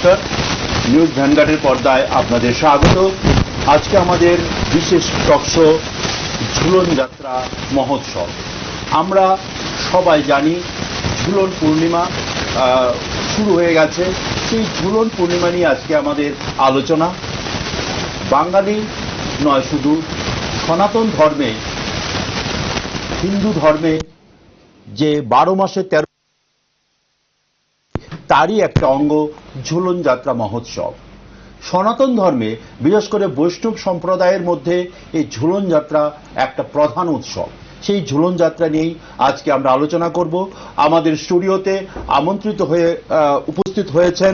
নমস্কার, নিউজ ভ্যানগার্ডের পর্দায় আপনাদের স্বাগত। আজকে আমাদের বিশেষ টক শো ঝুলন যাত্রা মহোৎসব। আমরা সবাই জানি ঝুলন পূর্ণিমা শুরু হয়ে গেছে। সেই ঝুলন পূর্ণিমা নিয়ে আজকে আমাদের আলোচনা। বাঙালি নয়, শুধু সনাতন ধর্মে, হিন্দু ধর্মে যে 12 মাসে 13 তারই একটা অঙ্গ ঝুলন যাত্রা মহোৎসব। সনাতন ধর্মে বিশেষ করে বৈষ্ণব সম্প্রদায়ের মধ্যে এই ঝুলন যাত্রা একটা প্রধান উৎসব। সেই ঝুলন যাত্রা নিয়েই আজকে আমরা আলোচনা করব। আমাদের স্টুডিওতে আমন্ত্রিত হয়ে উপস্থিত হয়েছেন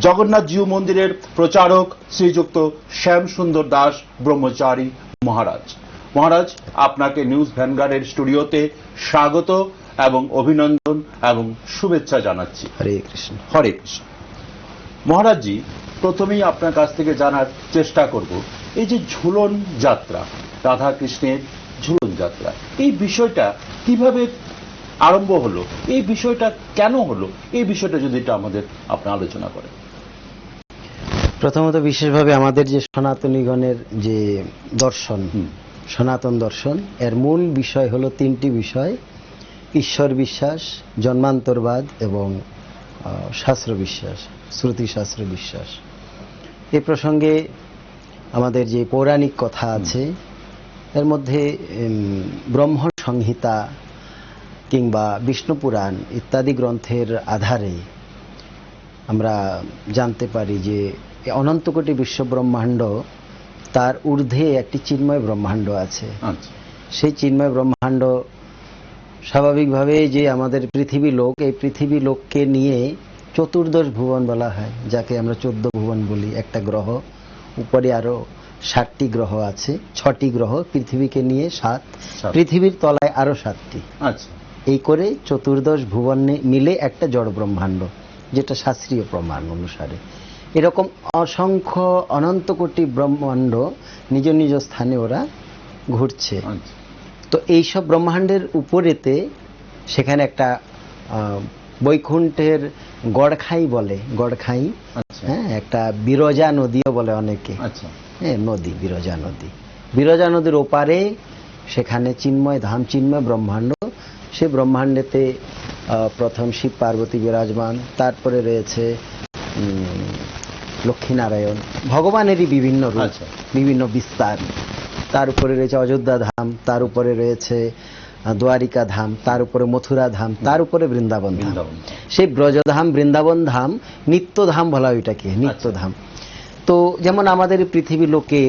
জগন্নাথ জিউ মন্দিরের প্রচারক শ্রীযুক্ত শ্যাম সুন্দর দাস ব্রহ্মচারী মহারাজ। মহারাজ, আপনাকে নিউজ ভ্যানগার্ডের স্টুডিওতে স্বাগত এবং অভিনন্দন এবং শুভেচ্ছা জানাচ্ছি। হরে কৃষ্ণ। হরে কৃষ্ণ। মহারাজজি, প্রথমেই আপনার কাছ থেকে জানার চেষ্টা করব, এই যে ঝুলন যাত্রা, রাধা কৃষ্ণের ঝুলন যাত্রা, এই বিষয়টা কিভাবে আরম্ভ হলো, এই বিষয়টা কেন হলো, এই বিষয়টা যদি এটা আমাদের আপনি আলোচনা করেন। প্রথমত বিশেষভাবে আমাদের যে সনাতনীগণের যে দর্শন, সনাতন দর্শন, এর মূল বিষয় হলো 3টি বিষয়: ঈশ্বর বিশ্বাস, জন্মান্তরবাদ এবং শাস্ত্র বিশ্বাস, শ্রুতি শাস্ত্র বিশ্বাস। এ প্রসঙ্গে আমাদের যে পৌরাণিক কথা আছে, এর মধ্যে ব্রহ্ম সংহিতা কিংবা বিষ্ণু পুরাণ ইত্যাদি গ্রন্থের আধারে আমরা জানতে পারি যে অনন্ত কোটি বিশ্ব ব্রহ্মাণ্ড, তার ঊর্ধ্বে একটি চিন্ময় ব্রহ্মাণ্ড আছে। সেই চিন্ময় ব্রহ্মাণ্ড স্বাভাবিকভাবে যে আমাদের পৃথিবী লোক, এই পৃথিবী লোককে নিয়ে চতুর্দশ ভুবন বলা হয়, যাকে আমরা 14 ভুবন বলি। একটা গ্রহ, উপরে আরো 7টি গ্রহ আছে, 6টি গ্রহ, পৃথিবীকে নিয়ে 7, পৃথিবীর তলায় আরো 7টি। আচ্ছা, এই করে চতুর্দশ ভুবন মিলে একটা জড় ব্রহ্মাণ্ড, যেটা শাস্ত্রীয় প্রমাণ অনুসারে। এরকম অসংখ্য অনন্ত কোটি ব্রহ্মাণ্ড নিজ নিজ স্থানে ওরা ঘুরছে। তো এইসব ব্রহ্মাণ্ডের উপরেতে সেখানে একটা বৈকুণ্ঠের গড়খাই বলে, গড়খাই, হ্যাঁ, একটা বিরজা নদীও বলে অনেকে, হ্যাঁ, নদী, বিরজা নদী। বিরজা নদীর ওপারে সেখানে চিন্ময় ধাম, চিন্ময় ব্রহ্মাণ্ড। সে ব্রহ্মাণ্ডেতে প্রথম শিব পার্বতী বিরাজমান, তারপরে রয়েছে লক্ষ্মীনারায়ণ, ভগবানেরই বিভিন্ন রূপ, বিভিন্ন বিস্তার। তার উপরে রয়েছে অযোধ্যা ধাম, তার উপরে রয়েছে দ্বারিকা ধাম, তার উপরে মথুরা ধাম, তার উপরে বৃন্দাবন ধাম। সেই ব্রজধাম, বৃন্দাবন ধাম, নিত্যধাম বলা হয় ওইটাকে, নিত্যধাম। তো যেমন আমাদের পৃথিবী লোকে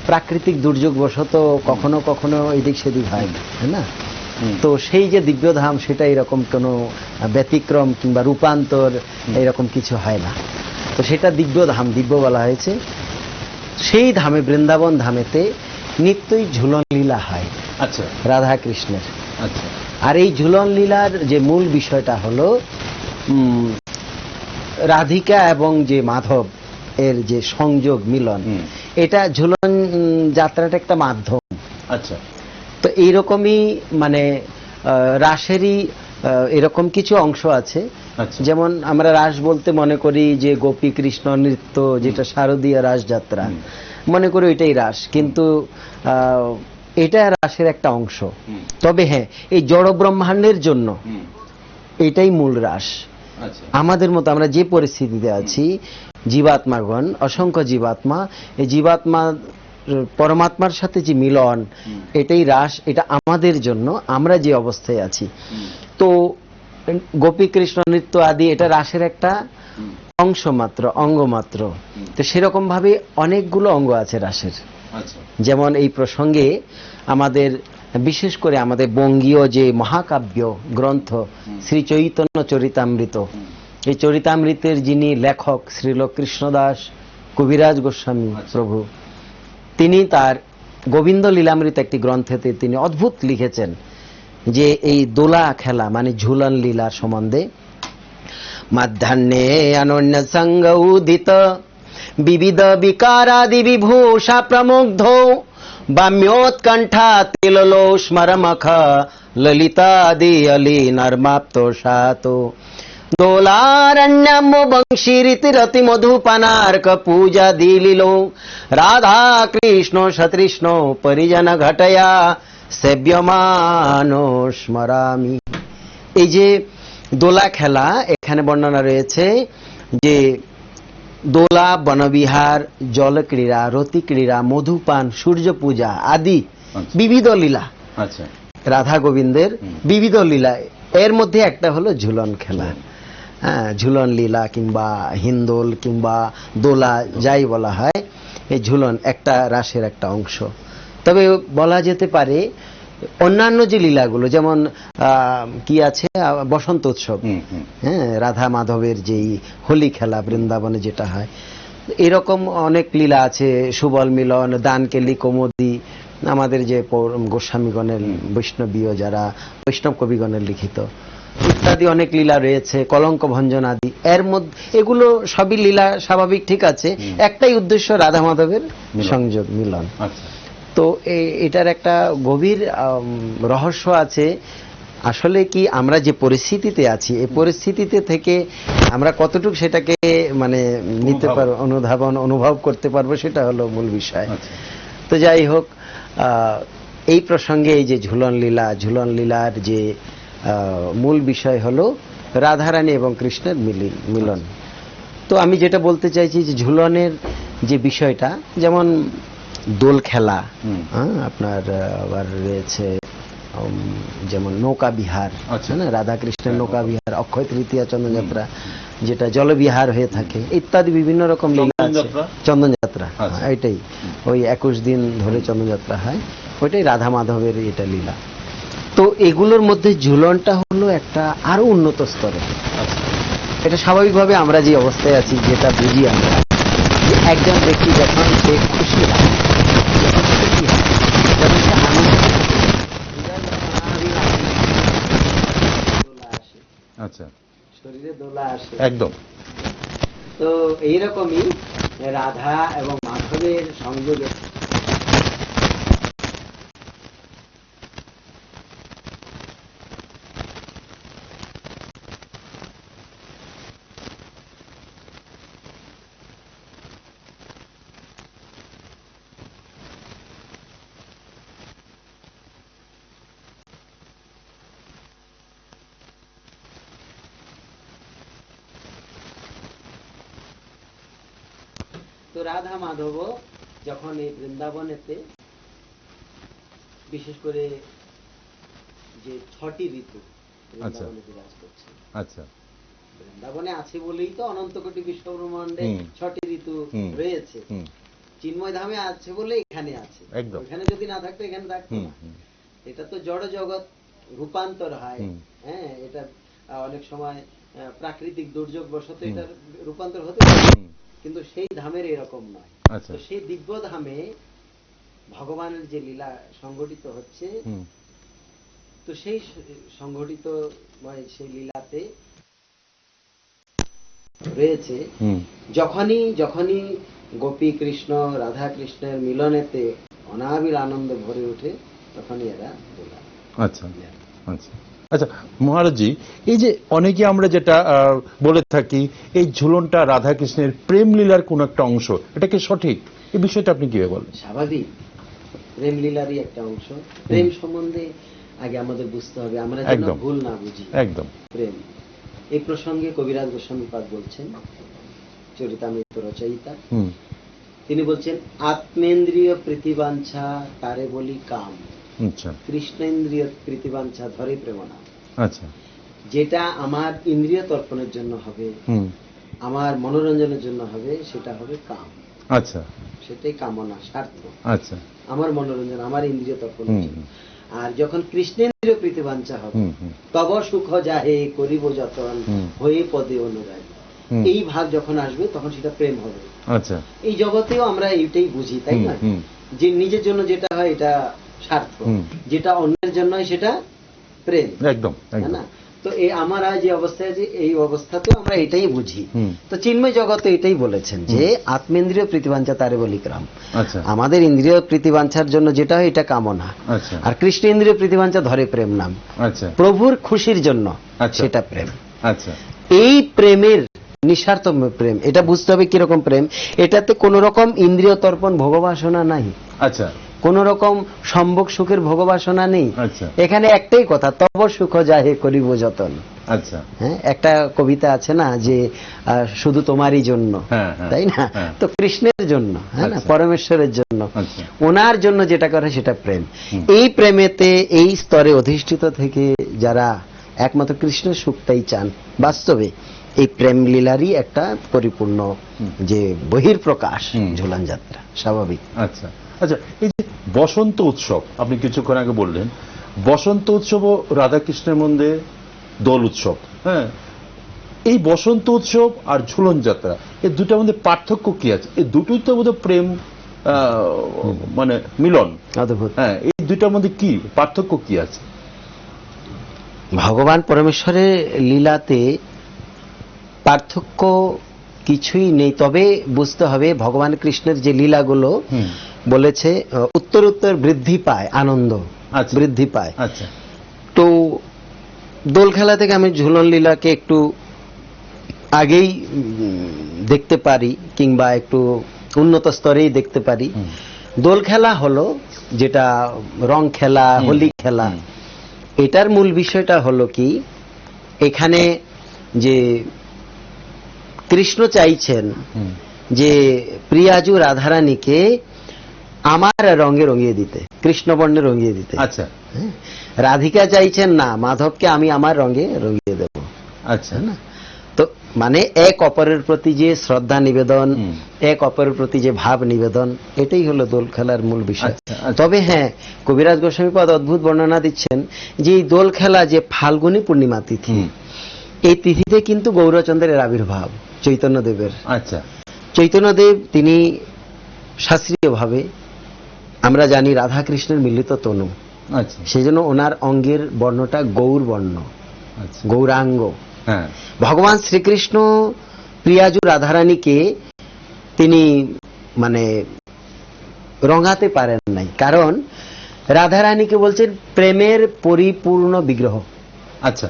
প্রাকৃতিক দুর্যোগ বশত কখনো কখনো এদিক সেদিক হয়, তাই না? তো সেই যে দিব্যধাম, সেটা এরকম কোনো ব্যতিক্রম কিংবা রূপান্তর এরকম কিছু হয় না। তো সেটা দিব্যধাম, দিব্য বলা হয়েছে। সেই ধামে, বৃন্দাবন ধামেতে নিত্যই ঝুলন লীলা হয়, আচ্ছা, রাধা কৃষ্ণের। আচ্ছা, আর এই ঝুলন লীলার যে মূল বিষয়টা হলো রাধিকা এবং যে মাধব এর যে সংযোগ, মিলন। এটা ঝুলন যাত্রাটা একটা মাধ্যম। আচ্ছা, তো এইরকমই মানে রাসেরই এরকম কিছু অংশ আছে। যেমন আমরা রাস বলতে মনে করি যে গোপী কৃষ্ণ নৃত্য, যেটা শারদীয় রাস যাত্রা, মনে করি এটাই রাস, কিন্তু এটা রাসের একটা অংশ। তবে হ্যাঁ, এই জড় ব্রহ্মাণ্ডের জন্য এটাই মূল রাস। আমাদের মতো আমরা যে পরিস্থিতিতে আছি, জীবাত্মাগণ, অসংখ্য জীবাত্মা, এই জীবাত্মা পরমাত্মার সাথে যে মিলন, এটাই রাস। এটা আমাদের জন্য, আমরা যে অবস্থায় আছি। তো গোপী কৃষ্ণ নৃত্য আদি এটা রাসের একটা অংশ মাত্র, অঙ্গ মাত্র। তো সেরকম ভাবে অনেকগুলো অঙ্গ আছে রাসের। যেমন এই প্রসঙ্গে আমাদের বিশেষ করে আমাদের বঙ্গীয় যে মহাকাব্য গ্রন্থ শ্রী চৈতন্য চরিতামৃত, এই চরিতামৃতের যিনি লেখক শ্রীল কৃষ্ণদাস কবিরাজ গোস্বামী প্রভু, তিনি তার গোবিন্দ লীলামৃত একটি গ্রন্থেতে তিনি অদ্ভুত লিখেছেন যে এই দোলা খেলা মানে ঝুলন লীলার সম্বন্ধে। মধ্যাহ্নে অনন্য সঙ্গ উদিত বিবিধ বিকারাদি বিভূষা প্রমুগ্ধ বাম্যোৎকণ্ঠা তিললো স্মরমখ ললিতাদি অলি নর্মাপ্ত সাতো দোলারণ্যম বংশীরিতিরতি মধুপানার্ক পূজা দিলিল রাধা কৃষ্ণ সতৃষ্ণ পরিজন ঘটয়া সেব্যমান স্মরামি। এই যে দোলা খেলা, এখানে বর্ণনা রয়েছে যে দোলা, বনবিহার, জলক্রীড়া, রতিক্রীড়া, মধুপান, সূর্য পূজা আদি বিবিধ লীলা, রাধা গোবিন্দের বিবিধ লীলা, এর মধ্যে একটা হলো ঝুলন খেলা। হ্যাঁ, ঝুলন লীলা কিংবা হিন্দোল কিংবা দোলা যাই বলা হয়, এই ঝুলন একটা রাসের একটা অংশ। তবে বলা যেতে পারে অন্যান্য যে লীলাগুলো, যেমন কি আছে বসন্ত উৎসব, হ্যাঁ, রাধা মাধবের যেই হোলি খেলা বৃন্দাবনে যেটা হয়, এরকম অনেক লীলা আছে। সুবল মিলন, দানকেলি, কৌমুদী, আমাদের যে গোস্বামীগণের বৈষ্ণবীয় যারা বৈষ্ণব কবিগণের লিখিত ইত্যাদি অনেক লীলা রয়েছে, কলঙ্ক ভঞ্জন আদি। এর মধ্যে এগুলো সবই লীলা, স্বাভাবিক, ঠিক আছে। একটাই উদ্দেশ্য রাধা মাধবের সংযোগ, মিলন। তো এটার একটা গভীর রহস্য আছে। আসলে কি আমরা যে পরিস্থিতিতে আছি, এই পরিস্থিতিতে থেকে আমরা কতটুকু সেটাকে মানে নিতে পারবো, অনুভব করতে পারবো, সেটা হলো মূল বিষয়। তো যাই হোক, এই প্রসঙ্গে এই যে ঝুলন লীলার যে মূল বিষয় হলো রাধারানী এবং কৃষ্ণের মিলন। তো আমি যেটা বলতে চাইছি যে ঝুলনের যে বিষয়টা, যেমন দোল খেলা, আপনার আবার রয়েছে যেমন নৌকা বিহার, রাধা কৃষ্ণের নৌকা বিহার, অক্ষয় তৃতীয়া চন্দ্রযাত্রা যেটা জলবিহার হয়ে থাকে, ইত্যাদি বিভিন্ন রকম লীলা আছে। চন্দনযাত্রা, এটাই ওই 21 দিন ধরে চন্দনযাত্রা হয়, ওইটাই রাধা মাধবের এটা লীলা। তো এগুলোর মধ্যে ঝুলনটা হলো একটা আরো উন্নত স্তরে। এটা স্বাভাবিকভাবে আমরা যে অবস্থায় আছি, যেটা বুঝি আমরা, যে একজন ব্যক্তি যখন সে খুশি হয়, শরীরে দোলা আসে একদম। তো এইরকমই রাধা এবং মাধবের সংযোগে তো রাধা মাধব যখন এই বৃন্দাবনেতে, বিশেষ করে যে 6টি ঋতু বৃন্দাবনে বিরাজ করছে, বৃন্দাবনে আছে বলেই তো অনন্ত কোটি বিশ্বব্রহ্মাণ্ডে 6টি ঋতু রয়েছে। চিন্ময় ধামে আছে বলে এখানে আছে, এখানে যদি না থাকতো এখানে থাকতো না। এটা তো জড় জগৎ, রূপান্তর হয়। হ্যাঁ, এটা অনেক সময় প্রাকৃতিক দুর্যোগ বশত এটার রূপান্তর হতে পারে, কিন্তু সেই ধামের এরকম নয়। তো সেই দিব্য ধামে ভগবানের যে লীলা সংগঠিত হচ্ছে, তো সেই সংগঠিত সেই লীলাতে রয়েছে যখনই গোপী কৃষ্ণ রাধা কৃষ্ণের মিলনেতে অনাবিল আনন্দ ভরে ওঠে, তখনই এরা দোলা। আচ্ছা আচ্ছা আচ্ছা মহারাজজি, এই যে অনেকে আমরা যেটা বলে থাকি এই ঝুলনটা রাধা কৃষ্ণের প্রেম লীলার কোন একটা অংশ, এটা কি সঠিক? এই বিষয়টা আপনি কিভাবে বলেন? স্বাভাবিক, প্রেম লীলারই একটা অংশ। প্রেম সম্বন্ধে আগে আমাদের বুঝতে হবে, আমরা যেন ভুল না বুঝি। একদম প্রেম, এই প্রসঙ্গে কবিরাজ গোস্বামীপাদ বলছেন, চরিতামৃত রচয়িতা, তিনি বলছেন আত্মেন্দ্রিয় প্রীতিবাঞ্ছা তারে বলি কাম, কৃষ্ণেন্দ্রিয় প্রীতিবাঞ্ছা ধরে প্রেমনা। আচ্ছা, যেটা আমার ইন্দ্রিয় তর্পণের জন্য হবে, আমার মনোরঞ্জনের জন্য হবে, সেটা হবে কাম। আচ্ছা, সেটাই কামনা, স্বার্থ। আচ্ছা, আমার মনোরঞ্জন, আমার ইন্দ্রিয় তর্পণের জন্য। আর যখন কৃষ্ণেন্দ্রিয় প্রীতিবাঞ্ছা হবে, তব সুখ যাহে করিব যতন হয়ে পদে অনুরাগ, এই ভাগ যখন আসবে তখন সেটা প্রেম হবে। আচ্ছা, এই জগতেও আমরা এইটাই বুঝি, তাই না? যে নিজের জন্য যেটা হয় এটা স্বার্থ, যেটা অন্যের জন্য হয় সেটা প্রেম। একদম, না? তো এই আমরা যে অবস্থায় আছি, এই অবস্থাতেও আমরা এটাই বুঝি। তো চিন্ময় জগতে এটাই বলেছেন যে আত্মেন্দ্রিয় প্রীতিবাঞ্ছা তারে বলি কাম। আমাদের ইন্দ্রিয় প্রীতিবাঞ্ছার জন্য যেটা হয় এটা কামনা, আর কৃষ্ণ ইন্দ্রিয় প্রীতিবাঞ্ছা ধরে প্রেম নাম। প্রভুর খুশির জন্য সেটা প্রেম। আচ্ছা, এই প্রেমের নিঃস্বার্থ প্রেম, এটা বুঝতে হবে কিরকম প্রেম। এটাতে কোন রকম ইন্দ্রিয় তর্পণ ভোগবাসনা নাই। আচ্ছা, কোন রকম সম্ভোগ সুখের ভোগবাসনা নেই। আচ্ছা, এখানে একটাই কথা, তব সুখ যাহে করিব যতন। আচ্ছা, হ্যাঁ, একটা কবিতা আছে না যে শুধু তোমারই জন্য, তাই না? তো কৃষ্ণের জন্য, হ্যাঁ না, পরমেশ্বরের জন্য, ওনার জন্য যেটা করে সেটা প্রেম। এই প্রেমেতে এই স্তরে অধিষ্ঠিত থেকে যারা একমাত্র কৃষ্ণের সুখটাই চান, বাস্তবে এই প্রেম লীলারই একটা পরিপূর্ণ যে বহির্প্রকাশ ঝুলন যাত্রা, স্বাভাবিক। আচ্ছা আচ্ছা, এই যে বসন্ত উৎসব আপনি কিছুক্ষণ আগে বললেন, বসন্ত উৎসব ও রাধাকৃষ্ণের মধ্যে দোল উৎসব, হ্যাঁ, এই বসন্ত উৎসব আর ঝুলন যাত্রা এই দুটার মধ্যে পার্থক্য কি আছে? এই দুটোই তো বোধহয় প্রেম মানে মিলন, অদ্ভুত। হ্যাঁ, এই দুটার মধ্যে কি পার্থক্য কি আছে? ভগবান পরমেশ্বরের লীলাতে পার্থক্য কিছুই নেই, তবে বুঝতে হবে ভগবান কৃষ্ণের যে লীলাগুলো বলেছে উত্তর উত্তর বৃদ্ধি পায়, আনন্দ বৃদ্ধি পায়। আচ্ছা, তো দোল খেলা থেকে আমি ঝুলন লীলাকে একটু আগেই দেখতে পারি, কিংবা একটু উন্নত স্তরেই দেখতে পারি। দোল খেলা হলো যেটা রং খেলা, হোলি খেলা, এটার মূল বিষয়টা হলো কি, এখানে যে কৃষ্ণ চাইছেন যে প্রিয়াজু রাধারানীকে আমার রঙে রঙিয়ে দিতে, কৃষ্ণবর্ণে রঙিয়ে দিতে। আচ্ছা, রাধিকা চাইছেন না, মাধবকে আমি আমার রঙে রঙিয়ে দেব। আচ্ছা, না, তো মানে এক অপরের প্রতি যে শ্রদ্ধা নিবেদন, এক অপরের প্রতি যে ভাব নিবেদন, এটাই হলো দোল খেলার মূল বিষয়। তবে হ্যাঁ, কবিরাজ গোস্বামীপদ অদ্ভুত বর্ণনা দিচ্ছেন যে এই দোল খেলা যে ফাল্গুনী পূর্ণিমা তিথি, এই তিথিতে কিন্তু গৌরচন্দ্রের আবির্ভাব, চৈতন্যদেবের। আচ্ছা, চৈতন্যদেব তিনি শাস্ত্রীয়ভাবে আমরা জানি রাধাকৃষ্ণের মিলিত তনু, সেই জন্য ওনার অঙ্গের বর্ণটা গৌর বর্ণ, গৌরাঙ্গ। ভগবান শ্রীকৃষ্ণ প্রিয়াজু রাধারানীকে তিনি মানে রঙাতে পারেন নাই, কারণ রাধারানীকে বলছেন প্রেমের পরিপূর্ণ বিগ্রহ। আচ্ছা,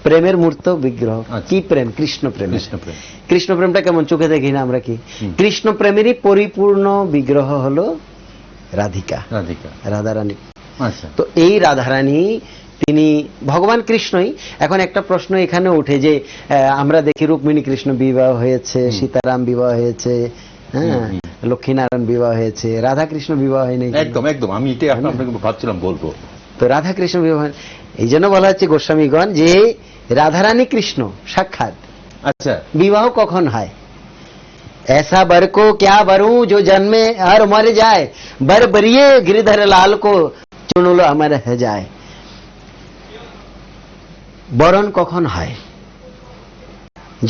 প্রেমের মূর্ত বিগ্রহ। কি প্রেম? কৃষ্ণ প্রেম। কৃষ্ণ প্রেমটা কেমন? চোখে দেখি না আমরা কি? কৃষ্ণ প্রেমেরই পরিপূর্ণ বিগ্রহ হলো রাধিকা, রাধারানী। তো এই রাধারানী তিনি ভগবান কৃষ্ণই। এখন একটা প্রশ্ন এখানে ওঠে যে আমরা দেখি রুক্মিণী কৃষ্ণ বিবাহ হয়েছে, সীতারাম বিবাহ হয়েছে, হ্যাঁ, লক্ষ্মীনারায়ণ বিবাহ হয়েছে, রাধাকৃষ্ণ বিবাহ হয়নি। একদম একদম, আমি এটাই আপনাকে ভাবছিলাম বলবো। তো রাধাকৃষ্ণ বিবাহ, এই জন্য বলা হচ্ছে গোস্বামীগণ যে রাধারানী কৃষ্ণ সাক্ষাৎ। আচ্ছা, বিবাহ কখন হয়? ऐसा बर को क्या बरूं जो जन्मे और मर जाए, बर बरिए गिरधर लाल को चुनुल अमर है जाए। বরণ কখন হয়?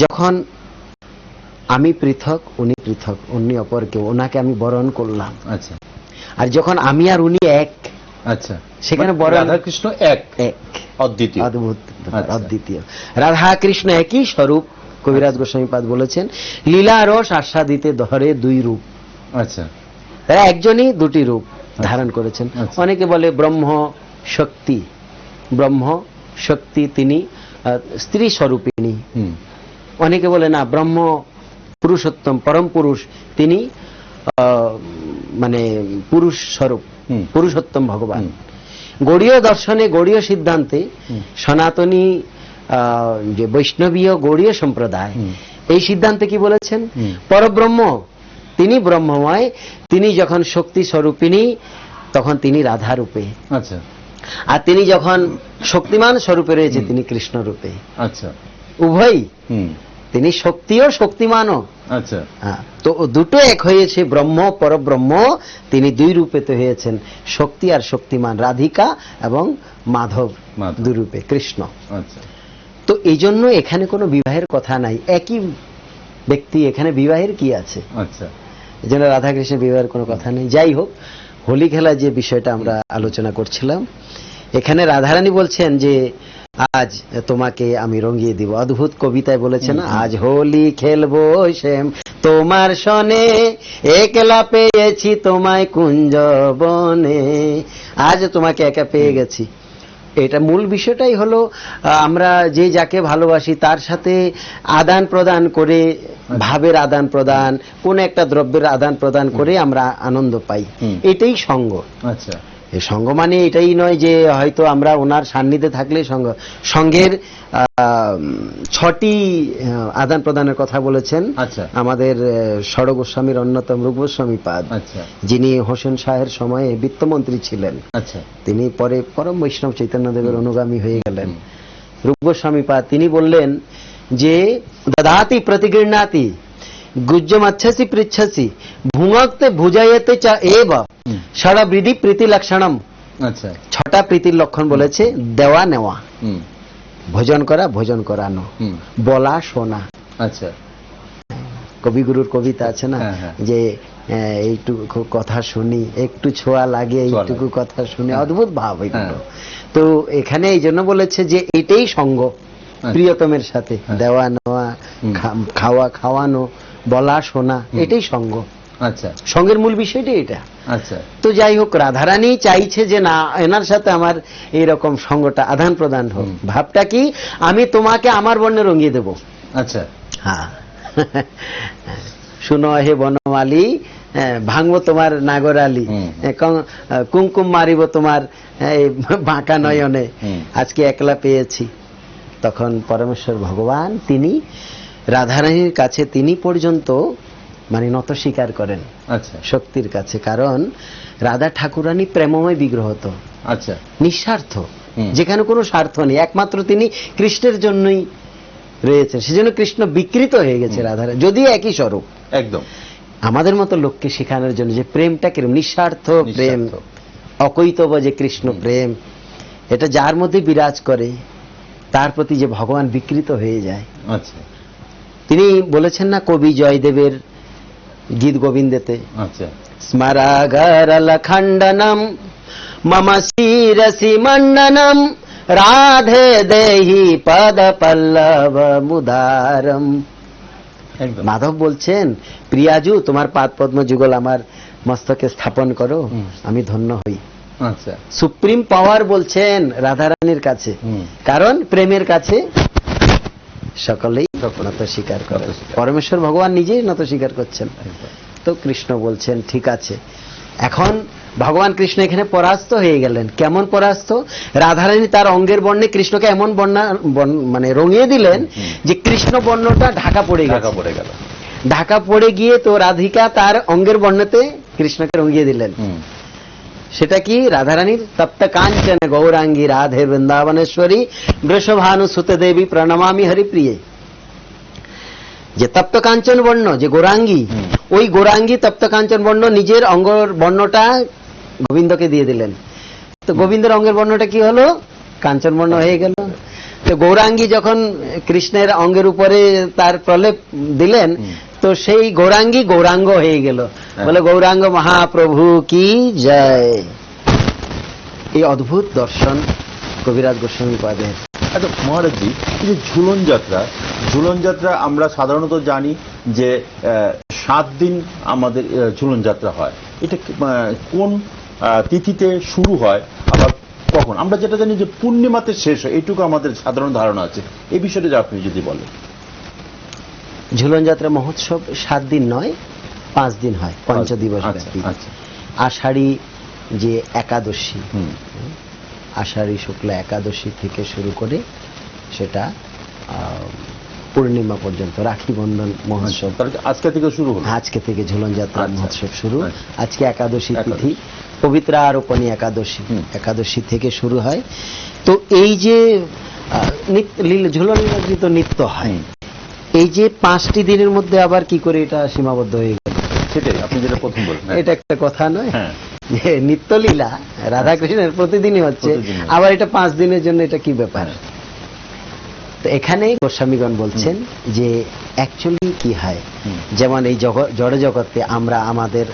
যখন আমি পৃথক, উনি পৃথক, উনি অপর কেউ, ওনাকে আমি বরণ করলাম। আচ্ছা, আর যখন আমি আর উনি এক, আচ্ছা, সেখানে বরণ। রাধাকৃষ্ণ এক, এক অদ্বিতীয়, অদ্ভুত, অদ্বিতীয়। রাধা কৃষ্ণ একই স্বরূপ। কবিরাজ গোস্বামীপাদ বলেছেন লীলা রস আস্বাদিতে ধরে দুই রূপ। আচ্ছা, তারা একজনই দুটি রূপ ধারণ করেছেন। অনেকে বলে ব্রহ্ম শক্তি, ব্রহ্ম শক্তি তিনি স্ত্রী স্বরূপিণী। অনেকে বলে না, ব্রহ্ম পুরুষোত্তম, পরম পুরুষ, তিনি মানে পুরুষ স্বরূপ, পুরুষোত্তম ভগবান। গৌড়ীয় দর্শনে, গৌড়ীয় সিদ্ধান্তে সনাতনী যে বৈষ্ণবীয় গৌড়ীয় সম্প্রদায়, এই সিদ্ধান্তে কি বলেছেন? পরব্রহ্ম তিনি ব্রহ্মময়, তিনি যখন শক্তি স্বরূপিণী তখন তিনি রাধা রূপে। আচ্ছা, আর তিনি যখন শক্তিমান স্বরূপে রয়েছে তিনি কৃষ্ণ রূপে। আচ্ছা, উভয়ই, তিনি শক্তিও শক্তিমানও। আচ্ছা, তো দুটো এক হয়েছে, ব্রহ্ম পরব্রহ্ম, তিনি দুই রূপেতে হয়েছেন, শক্তি আর শক্তিমান, রাধিকা এবং মাধব দুই রূপে কৃষ্ণ। আচ্ছা, তো এই জন্য এখানে কোনো বিবাহের কথা নাই, একই ব্যক্তি, এখানে বিবাহের কি আছে? আচ্ছা, এই জন্য রাধাকৃষ্ণের বিবাহের কোনো কথা নেই। যাই হোক, হোলি খেলা যে বিষয়টা আমরা আলোচনা করছিলাম, এখানে রাধারানী বলছেন যে আজ তোমাকে আমি রঙিয়ে দিব। অদ্ভুত কবিতায় বলেছেন, আজ হোলি খেলবো শ্যাম তোমার সনে, একলা পেয়েছি তোমায় কুঞ্জ বনে। আজ তোমাকে একা পেয়ে গেছি, এটা মূল বিষয়টাই হলো আমরা যে যাকে ভালোবাসি তার সাথে আদান প্রদান করে, ভাবের আদান প্রদান, কোন একটা দ্রব্যের আদান প্রদান করে আমরা আনন্দ পাই, এটাই সঙ্গ। আচ্ছা, এই সঙ্গ মানে এটাই নয় যে হয়তো আমরা ওনার সান্নিধ্যে থাকলে সঙ্গ। সঙ্গের 6টি আদান প্রদানের কথা বলেছেন আমাদের ষড় গোস্বামীর অন্যতম রূপ গোস্বামী পাদ, যিনি হোসেন শাহের সময়ে বিত্তমন্ত্রী ছিলেন। তিনি পরে পরম বৈষ্ণব চৈতন্যদেবের অনুগামী হয়ে গেলেন। রূপ গোস্বামী পাদ তিনি বললেন যে দদাতি প্রতিগৃহ্ণাতি গুজ্জমচ্ছসি পৃচ্ছসি ভুঙ্গতে ভুজায়তে চা এব ষড়বৃদ্ধি প্রীতি লক্ষণম। 6টা প্রীতির লক্ষণ বলেছে, দেওয়া নেওয়া, ভোজন করা, ভোজন করানো, বলা শোনা। আচ্ছা, কবিগুরুর কবিতা আছে না যে এইটুকু কথা শুনি, একটু ছোঁয়া লাগে, এইটুকু কথা শুনি, অদ্ভুত ভাব এগুলো। তো এখানে এই জন্য বলেছে যে এটাই সঙ্গ প্রিয়তমের সাথে, দেওয়া নেওয়া, খাওয়া খাওয়ানো, বলা শোনা, এটাই সঙ্গ। আচ্ছা, সঙ্গের মূল বিষয়টাই এটা। আচ্ছা, তো যাই হোক, রাধারানী চাইছে যে না, এনার সাথে আমার এইরকম সঙ্গটা আদান প্রদান হোক। ভাবটা কি, আমি তোমাকে আমার বর্ণে রঙিয়ে দেব। আচ্ছা, হ্যাঁ, শুনো হে বনমালী, ভাঙবো তোমার নাগরালি, কুমকুম মারিব তোমার বাঁকা নয়নে, আজকে একলা পেয়েছি। তখন পরমেশ্বর ভগবান তিনি রাধারানীর কাছে তিনি পর্যন্ত মানে নত স্বীকার করেন শক্তির কাছে। কারণ রাধা ঠাকুরানী প্রেমময় বিগ্রহ তো, আচ্ছা, নিঃস্বার্থ, যেখানে কোনো স্বার্থ নেই, একমাত্র তিনি কৃষ্ণের জন্যই রয়েছে। সেজন্য কৃষ্ণ বিকৃত হয়ে গেছে রাধারানী, যদিও একই স্বরূপ। একদম আমাদের মতো লোককে শেখানোর জন্য যে প্রেমটা কিরম, নিঃস্বার্থ প্রেম, অকৈতব যে কৃষ্ণ প্রেম, এটা যার মধ্যে বিরাজ করে তার প্রতি যে ভগবান বিকৃত হয়ে যায়। আচ্ছা, তিনি বলেছেন না কবি জয়দেবের গীত গোবিন্দেতে, আচ্ছা, স্মরাগরল খণ্ডনম মম শিরসি মণ্ডনম রাধে দেহি পদ পল্লব মুদারম। মাধব বলছেন, প্রিয়াজু তোমার পাদ পদ্ম যুগল আমার মস্তকে স্থাপন করো, আমি ধন্য হই। আচ্ছা, সুপ্রিম পাওয়ার বলছেন রাধারানীর কাছে, কারণ প্রেমের কাছে সকলেই নত স্বীকার করে। পরমেশ্বর ভগবান নিজেই নত স্বীকার করছেন। তো কৃষ্ণ বলছেন ঠিক আছে। এখন ভগবান কৃষ্ণ এখানে পরাস্ত হয়ে গেলেন। কেমন পরাস্ত? রাধারানী তার অঙ্গের বর্ণে কৃষ্ণকে এমন মানে রঙিয়ে দিলেন যে কৃষ্ণ বর্ণটা ঢাকা পড়ে গেল। ঢাকা পড়ে গিয়ে তো রাধিকা তার অঙ্গের বর্ণতে কৃষ্ণকে রঙিয়ে দিলেন। সেটা কি? রাধারানীর তপ্ত কাঞ্চন গৌরাঙ্গী রাধে বৃন্দাবনেশ্বরী বৃষভানু সুতে দেবী প্রণমামি হরিপ্রিয়ে। যে তপ্ত কাঞ্চন বর্ণ, যে গৌরাঙ্গী, ওই গৌরাঙ্গী তপ্ত কাঞ্চন বর্ণ নিজের অঙ্গের বর্ণটা গোবিন্দকে দিয়ে দিলেন। তো গোবিন্দের অঙ্গের বর্ণটা কি হলো? কাঞ্চন বর্ণ হয়ে গেল। তো গৌরাঙ্গী যখন কৃষ্ণের অঙ্গের উপরে তার প্রলেপ দিলেন, তো সেই গৌরাঙ্গী গৌরাঙ্গ হয়ে গেল। বলে গৌরাঙ্গ মহাপ্রভু কি জয়। এই অদ্ভুত দর্শন কবিরাজ গোস্বামী পাদের। আচ্ছা মহারাজজি, এই যে ঝুলন যাত্রা, ঝুলন যাত্রা আমরা সাধারণত জানি যে 7 দিন আমাদের ঝুলন যাত্রা হয়। এটা কোন তিথিতে শুরু হয়, আবার কখন? আমরা যেটা জানি যে পূর্ণিমাতে শেষ হয়, এইটুকু আমাদের সাধারণ ধারণা আছে। এই বিষয়টা আপনি যদি বলেন। ঝুলন যাত্রা মহোৎসব 7 দিন নয়, 5 দিন হয়, পঞ্চদিবস ব্যাপী। আষাঢ়ী যে একাদশী, আষাঢ়ী শুক্লা একাদশী থেকে শুরু করে সেটা পূর্ণিমা পর্যন্ত রাখি বন্ধন মহোৎসব আজকে থেকে শুরু হলো। আজকে থেকে ঝুলন যাত্রা মহোৎসব শুরু। আজকে একাদশী তিথি, পবিত্রা আরোপণী একাদশী, একাদশী থেকে শুরু হয়। তো এই যে ঝুলন লীলা তো নিত্য হয়, এই যে 5টি দিনের মধ্যে আবার কি করে এটা সীমাবদ্ধ হয়ে গেল? সেটাই আপনি যেটা প্রথম বললেন, এটা একটা কথা নয় যে নিত্যলীলা রাধাকৃষ্ণের প্রতিদিনই হচ্ছে, আবার এটা 5 দিনের জন্য, এটা কি ব্যাপার? তো এখানে গোস্বামীগণ বলছেন যে অ্যাকচুয়ালি কি হয়, যেমন এই জড় জগতে আমরা আমাদের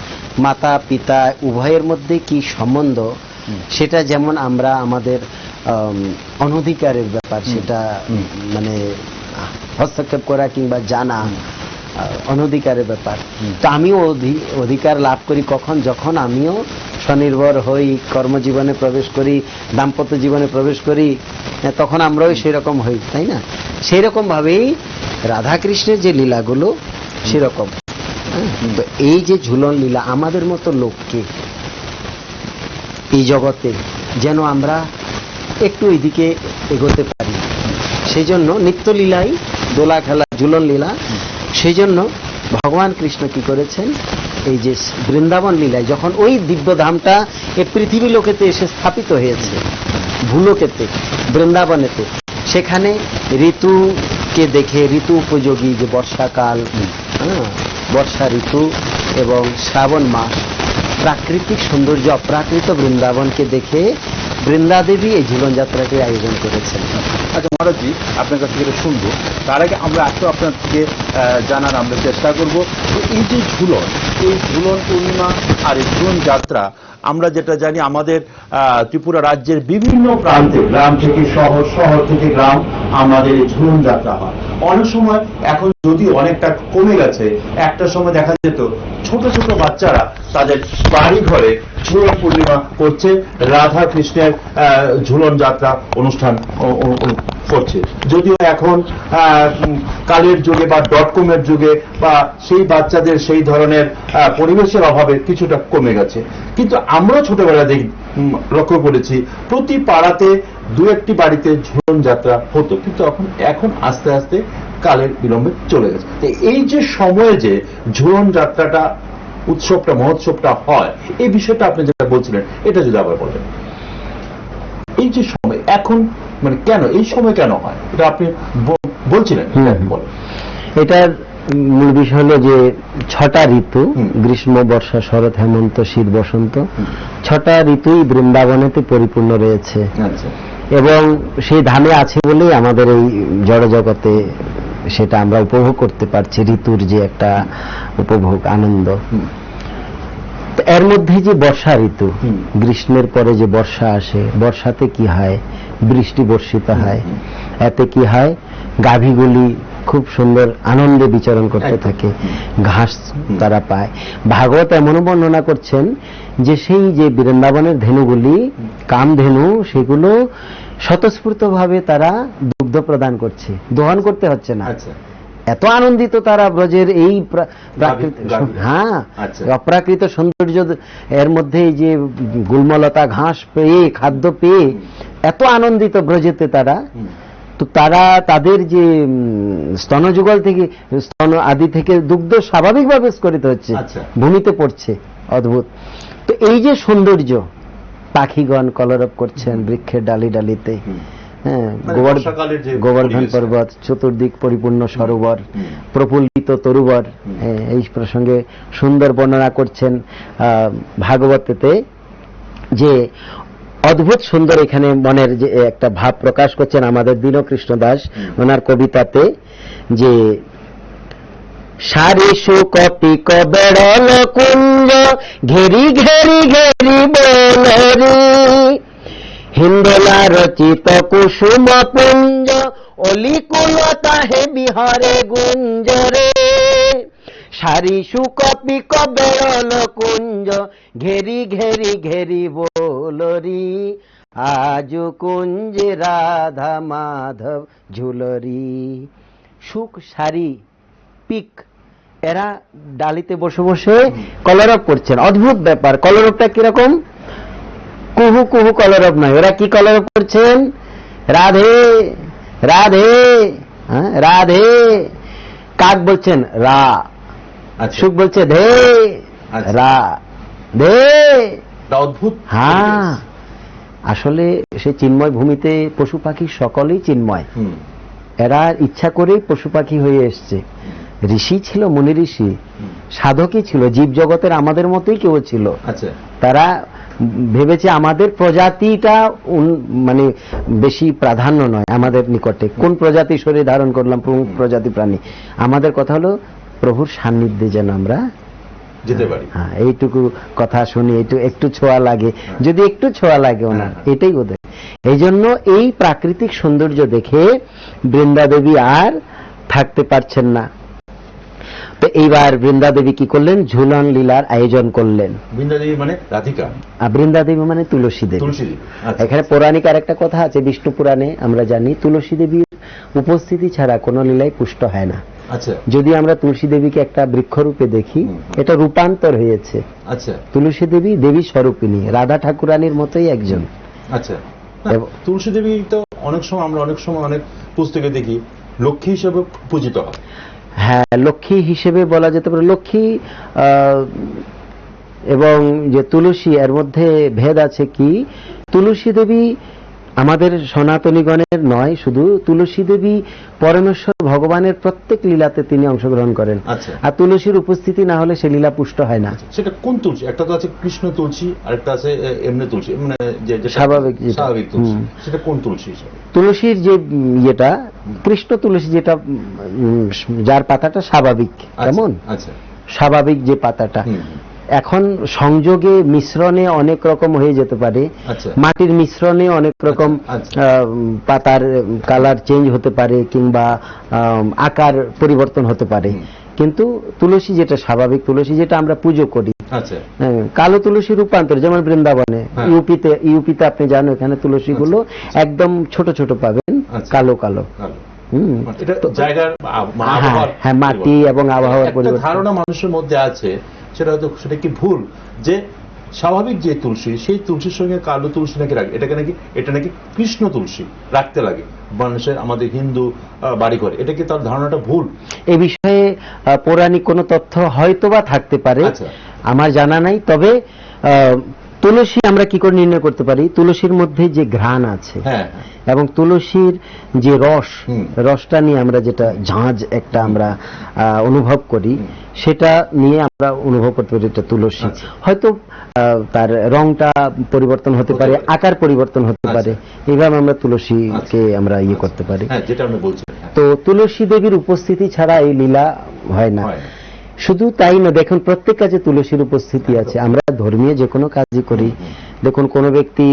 মাতা পিতা উভয়ের মধ্যে কি সম্বন্ধ, সেটা যেমন আমরা আমাদের অনধিকারের ব্যাপার, সেটা মানে হস্তক্ষেপ করা কিংবা জানা অনধিকারের ব্যাপার। তো আমিও অধিকার লাভ করি কখন? যখন আমিও স্বনির্ভর হই, কর্মজীবনে প্রবেশ করি, দাম্পত্য জীবনে প্রবেশ করি, তখন আমরাও সেরকম হই, তাই না? সেই রকম ভাবেই রাধাকৃষ্ণের যে লীলাগুলো সেরকম। তো এই যে ঝুলন লীলা আমাদের মতো লোককে এই জগতে যেন আমরা একটু এইদিকে এগোতে পারি, সেই জন্য নিত্যলীলাই, দোলা খেলা, ঝুলন লীলা, সেই জন্য ভগবান কৃষ্ণ কি করেছেন, এই যে বৃন্দাবন লীলায় যখন ওই দিব্যধামটা এই পৃথিবী লোকেতে এসে স্থাপিত হয়েছে, ভূলোকেতে, বৃন্দাবনেতে, সেখানে ঋতুকে দেখে, ঋতু উপযোগী যে বর্ষাকাল, বর্ষা ঋতু এবং শ্রাবণ মাস, প্রাকৃতিক সৌন্দর্য, অপ্রাকৃত বৃন্দাবনকে দেখে বৃন্দাদেবী এই ঝুলন যাত্রাটির আয়োজন করেছেন। আচ্ছা মহারাজজি, আপনার কাছ থেকে শুনবো, তার আগে আমরা একটু আপনার থেকে জানার আমরা চেষ্টা করব, এই যে ঝুলন, এই ঝুলন পূর্ণিমা আর এই ঝুলন যাত্রা আমরা যেটা জানি আমাদের ত্রিপুরা রাজ্যের বিভিন্ন প্রান্তে, গ্রাম থেকে শহর, শহর থেকে গ্রাম, আমাদের এই ঝুলন যাত্রা হয়। অনেক সময় এখন যদি অনেকটা কমে গেছে, একটা সময় দেখা যেত ছোট ছোট বাচ্চারা তাদের বাড়ি ঘরে ঝুলন পূর্ণিমা করছে, রাধা কৃষ্ণের ঝুলন যাত্রা অনুষ্ঠান করছে। যদিও এখন কালের যুগে বা .com-এর যুগে বা সেই বাচ্চাদের সেই ধরনের পরিবেশের অভাবে কিছুটা কমে গেছে, কিন্তু আমরা ছোটবেলায় লক্ষ্য করেছি প্রতি পাড়াতে দু একটি বাড়িতে ঝুলন যাত্রা হতো, কিন্তু এখন আস্তে আস্তে কালের বিলম্বে চলে গেছে। এই যে সময়ে যে ঝুলন যাত্রাটা, উৎসবটা, মহোৎসবটা হয়, এই বিষয়টা আপনি যেটা বলছিলেন, এটা যদি আবার বলেন, এই যে সময় এখন মানে কেন এই সময় কেন হয়, এটা আপনি বলছিলেন, বলেন। এটার মূল বিষয় হলো যে 6টা ঋতু, গ্রীষ্ম, বর্ষা, শরৎ, হেমন্ত, শীত, বসন্ত, 6টা ঋতুই বৃন্দাবনেতে পরিপূর্ণ রয়েছে। এবং সেই ধামে আছে বলেই আমাদের এই জড় জগতে সেটা আমরা উপভোগ করতে পারছি, ঋতুর যে একটা উপভোগ, আনন্দ। এর মধ্যে যে বর্ষা ঋতু, গ্রীষ্মের পরে যে বর্ষা আসে, বর্ষাতে কি হয়, বৃষ্টি বর্ষিত হয়, এতে কি হয়, গাভীগুলি খুব সুন্দর আনন্দে বিচরণ করতে থাকে, ঘাস তারা পায়। ভাগবত এমনও বর্ণনা করছেন যে সেই যে বৃন্দাবনের ধেনুগুলি, কামধেনু, সেগুলো স্বতঃস্ফূর্ত ভাবে তারা দুগ্ধ প্রদান করছে, দহন করতে হচ্ছে না। এত আনন্দিত তারা ব্রজের এই অপ্রাকৃত সৌন্দর্য এর মধ্যে যে গুল্মলতা, ঘাস পেয়ে, খাদ্য পেয়ে এত আনন্দিত ব্রজেতে তারা। তো তারা তাদের যে স্তনযুগল থেকে, স্তন আদি থেকে দুগ্ধ স্বাভাবিকভাবে স্খলিত হচ্ছে, ভূমিতে পড়ছে, অদ্ভুত। তো এই যে সৌন্দর্য, পাখিগণ কলরব করছেন বৃক্ষের ডালি ডালিতে, গোবর্ধন পর্বত, চতুর্দিক পরিপূর্ণ সরোবর, প্রফুল্লিত তরুবর, এই প্রসঙ্গে সুন্দর বর্ণনা করছেন ভাগবতেতে, যে অদ্ভুত সুন্দর এখানে মনের যে একটা ভাব প্রকাশ করছেন আমাদের দীনকৃষ্ণ দাস ওনার কবিতাতে, যে সারিসু কপিক বেড়ল কুঞ্জ, ঘেরি ঘেরি ঘেরি বলরি, হিন্দোলা রচিত কুসুম পুঞ্জ, অলিকুলতা হে বিহারে গুঞ্জরে। সারিসু কপিক বেড়ল কুঞ্জ, ঘেরি ঘেরি ঘেরি বলরি, আজ কুঞ্জে রাধা মাধব ঝুলরি। সুখ, সারি, পিক, এরা ডালিতে বসে বসে কলরব করছেন। অদ্ভুত ব্যাপার। কলরবটা কিরকম? কুহু কুহু কলরব নয়, ওরা কি কলরব করছেন? রাধে রাধে, রাধে। কাক বলছেন রা, সুখ বলছে ধে, রা ধে। অদ্ভুত। হ্যাঁ, আসলে সে চিন্ময় ভূমিতে পশু পাখি সকলেই চিন্ময়। এরা ইচ্ছা করেই পশু পাখি হয়ে এসছে। ঋষি ছিল, মুনি ঋষি, সাধকই ছিল, জীব জগতের আমাদের মতোই কেউ ছিল। তারা ভেবেছে আমাদের প্রজাতিটা মানে বেশি প্রাধান্য নয় আমাদের নিকটে, কোন প্রজাতি শরীর ধারণ করলাম, প্রজাতি প্রাণী। আমাদের কথা হলো প্রভুর সান্নিধ্যে যেন আমরা যেতে পারি। হ্যাঁ, এইটুকু কথা শুনি, একটু ছোঁয়া লাগে, যদি একটু ছোঁয়া লাগে ওনার, এটাই ওদের। এই জন্য এই প্রাকৃতিক সৌন্দর্য দেখে বৃন্দাদেবী আর থাকতে পারছেন না। তো এইবার বৃন্দা দেবী কি করলেন, ঝুলন লীলার আয়োজন করলেন। বৃন্দা দেবী মানে রাধিকা, বৃন্দা দেবী মানে তুলসী দেবী। এখানে পৌরাণিক আর একটা কথা আছে, বিষ্ণু পুরাণে আমরা জানি তুলসী দেবীর উপস্থিতি ছাড়া কোনো লীলাই পুষ্ট হয় না। আচ্ছা, যদি আমরা তুলসী দেবীকে একটা বৃক্ষরূপে দেখি, এটা রূপান্তর হয়েছে। আচ্ছা, তুলসী দেবী দেবী স্বরূপিনী, রাধা ঠাকুরানীর মতোই একজন। আচ্ছা, তুলসী দেবী তো অনেক সময় আমরা অনেক পুস্তকে দেখি লক্ষ্মী হিসেবে পূজিত হয়। হ্যাঁ, লক্ষ্মী হিসেবে বলা যেতে পারে। লক্ষ্মী এবং যে তুলসী, এর মধ্যে ভেদ আছে কি, তুলসী দেবী আমাদের সনাতনীগণের নয়, শুধু তুলসী দেবী পরমেশ্বর ভগবানের প্রত্যেক লীলাতে তিনি অংশগ্রহণ করেন। আর তুলসীর উপস্থিতি না হলে সে লীলা পুষ্ট হয় না। সেটা কোন তুলসী? একটা তো আছে কৃষ্ণ তুলসী, আর একটা আছে এমনি তুলসী, মানে স্বাভাবিক তুলসী। সেটা কোন তুলসী? তুলসীর যে ইয়েটা কৃষ্ণ তুলসী, যেটা যার পাতাটা স্বাভাবিক, কেমন স্বাভাবিক যে পাতাটা। এখন সংযোগে মিশ্রণে অনেক রকম হয়ে যেতে পারে, মাটির মিশ্রণে অনেক রকম পাতার কালার চেঞ্জ হতে পারে, কিংবা আকার পরিবর্তন হতে পারে। কিন্তু তুলসী যেটা স্বাভাবিক তুলসী, যেটা আমরা পুজো করি, কালো তুলসী রূপান্তর, যেমন বৃন্দাবনে, ইউপিতে আপনি জানেন, এখানে তুলসী গুলো একদম ছোট ছোট পাবেন, কালো কালো। হ্যাঁ, মাটি এবং আবহাওয়ার পরিবর্তন। ধারণা মানুষের মধ্যে আছে, সেটা কি ভুল, যে স্বাভাবিক যে তুলসী, সেই তুলসীর সঙ্গে কালো তুলসী নাকি রাখে, এটা নাকি কৃষ্ণ তুলসী রাখতে লাগে মানুষের, আমাদের হিন্দু বাড়িঘরে। এটা কি তার ধারণাটা ভুল? এ বিষয়ে পৌরাণিক কোনো তথ্য হয়তোবা থাকতে পারে, আমার জানা নাই। তবে তুলসী আমরা কি করে নির্ণয় করতে পারি, তুলসীর মধ্যে যে ঘ্রাণ আছে এবং তুলসীর যে রসটা নিয়ে আমরা যেটা ঝাঁঝ একটা আমরা অনুভব করি, সেটা নিয়ে আমরা অনুভব করতে পারি এটা তুলসী। হয়তো তার রংটা পরিবর্তন হতে পারে, আকার পরিবর্তন হতে পারে, এইভাবে আমরা তুলসীকে আমরা করতে পারি। তো তুলসী দেবীর উপস্থিতি ছাড়া এই লীলা হয় না। শুধু তাই না, দেখুন প্রত্যেক কাজে তুলসীর উপস্থিতি আছে। আমরা ধর্মীয় যে কোনো কাজই করি, দেখুন কোন ব্যক্তি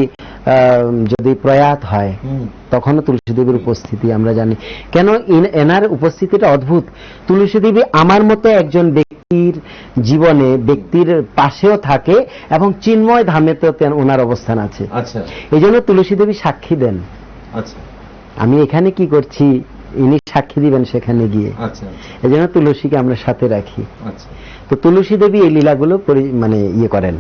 যদি প্রয়াত হয়, তখনও তুলসী দেবীর উপস্থিতি আমরা জানি। কেন এনার উপস্থিতিটা অদ্ভুত। তুলসী দেবী আমার মতো একজন ব্যক্তির জীবনে, ব্যক্তির পাশেও থাকে, এবং চিন্ময় ধামেতেও ওনার অবস্থান আছে। এই জন্য তুলসী দেবী সাক্ষী দেন, আমি এখানে কি করছি, ইনি সাক্ষী দিবেন সেখানে গিয়ে। এই জন্য তুলসীকে আমরা সাথে রাখি। তো তুলসী দেবী এই লীলাগুলো মানে করেন,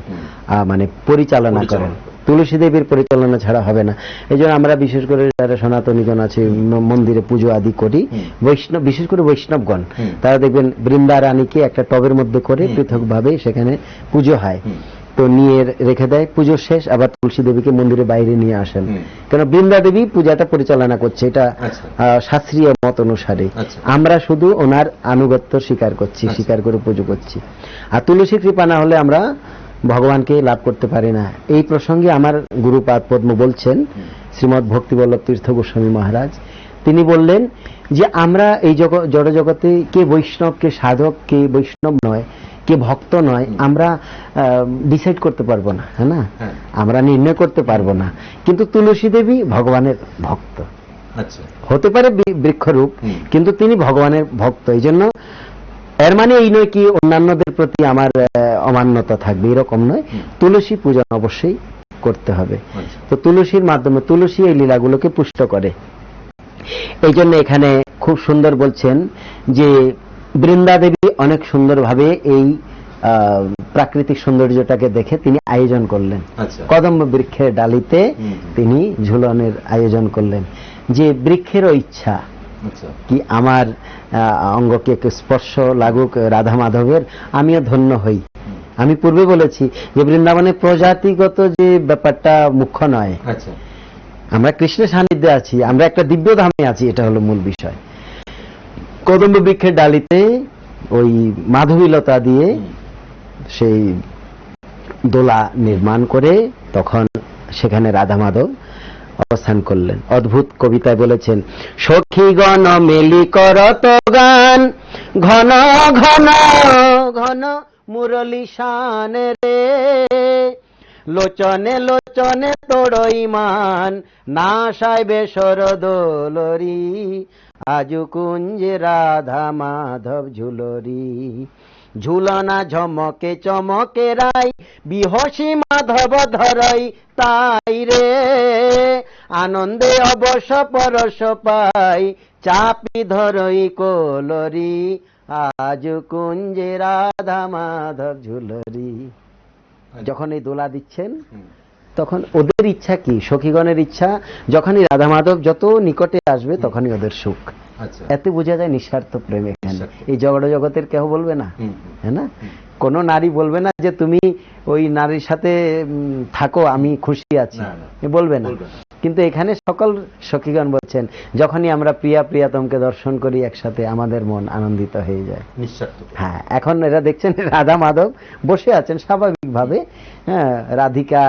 মানে পরিচালনা করেন। তুলসী দেবীর পরিচালনা ছাড়া হবে না। এই জন্য আমরা বিশেষ করে যারা সনাতনীগণ আছে, মন্দিরে পুজো আদি করি, বিশেষ করে বৈষ্ণবগণ, তারা দেখবেন বৃন্দা রানীকে একটা টবের মধ্যে করে পৃথকভাবে সেখানে পুজো হয়, তো নিয়ে রেখে দেয়। পুজো শেষ আবার তুলসী দেবীকে মন্দিরের বাইরে নিয়ে আসেন, কেন বৃন্দা দেবী পূজাটা পরিচালনা করছে, এটা শাস্ত্রীয় মত অনুসারে। আমরা শুধু ওনার আনুগত্য স্বীকার করছি, স্বীকার করে পুজো করছি। আর তুলসী কৃপা না হলে আমরা ভগবানকে লাভ করতে পারি না। এই প্রসঙ্গে আমার গুরুপাদ পদ্ম বলছেন, শ্রীমৎ ভক্তিবল্লভ তীর্থ গোস্বামী মহারাজ, তিনি বললেন যে আমরা এই জড় জগতে কে বৈষ্ণব, কে সাধক, কে বৈষ্ণব নয়, কে ভক্ত নয়, আমরা ডিসাইড করতে পারবো না, হ্যাঁ না, আমরা নির্ণয় করতে পারবো না। কিন্তু তুলসী দেবী ভগবানের ভক্ত, হতে পারে বৃক্ষরূপ, কিন্তু তিনি ভগবানের ভক্ত। এই জন্য এর মানে এই নয় কি অন্যান্যদের প্রতি আমার অমান্যতা থাকবে, এরকম নয়। তুলসী পূজা অবশ্যই করতে হবে। তো তুলসীর মাধ্যমে তুলসী এই লীলাগুলোকে পুষ্ট করে। এই জন্য এখানে খুব সুন্দর বলছেন যে বৃন্দা দেবী অনেক সুন্দরভাবে এই প্রাকৃতিক সৌন্দর্যটাকে দেখে তিনি আয়োজন করলেন। কদম্ব বৃক্ষের ডালিতে তিনি ঝুলনের আয়োজন করলেন, যে বৃক্ষেরও ইচ্ছা কি আমার অঙ্গকে একটু স্পর্শ লাগুক রাধা মাধবের, আমিও ধন্য হই। আমি পূর্বে বলেছি যে বৃন্দাবনে প্রজাতিগত যে ব্যাপারটা মুখ্য নয়, আমরা কৃষ্ণের সান্নিধ্যে আছি, আমরা একটা দিব্য ধামে আছি, এটা হলো মূল বিষয়। কদম্ব বৃক্ষের ডালিতে ওই মাধবীলতা দিয়ে সেই দোলা নির্মাণ করে তখন সেখানে রাধা মাধব অবস্থান করলেন। অদ্ভুত কবিতায় বলেছেন, সখীগণ মেলি করত গান, ঘন ঘন ঘন মুরলী শান রে, লোচনে লোচনে তোড়ই মান, না সাইবে সরদোলরি, আজু কুঞ্জে রাধা মাধব ঝুলরি। ঝুলনা ঝমকে চমকে রাই, বিহসী মাধব ধরই তাই রে, আনন্দে অবশ্য পরশ পাই, চাপি ধরই কোলরি, আজ কুঞ্জে রাধা মাধব ঝুলরি। যখন এই দোলা দিচ্ছেন তখন ওদের ইচ্ছা কি, সখীগণের ইচ্ছা যখনই রাধা মাধব যত নিকটে আসবে তখনই ওদের সুখ। এতে বোঝা যায় নিঃস্বার্থ প্রেম। এখানে এই জগতের কেউ বলবে না, হ্যাঁ না, কোন নারী বলবে না যে তুমি ওই নারীর সাথে থাকো আমি খুশি আছি, বলবে না। কিন্তু এখানে সকল সখীগণ বলছেন যখনই আমরা প্রিয়া প্রিয়াতমকে দর্শন করি একসাথে আমাদের মন আনন্দিত হয়ে যায়। হ্যাঁ, এখন এরা দেখছেন রাধা মাধব বসে আছেন স্বাভাবিকভাবে, হ্যাঁ, রাধিকা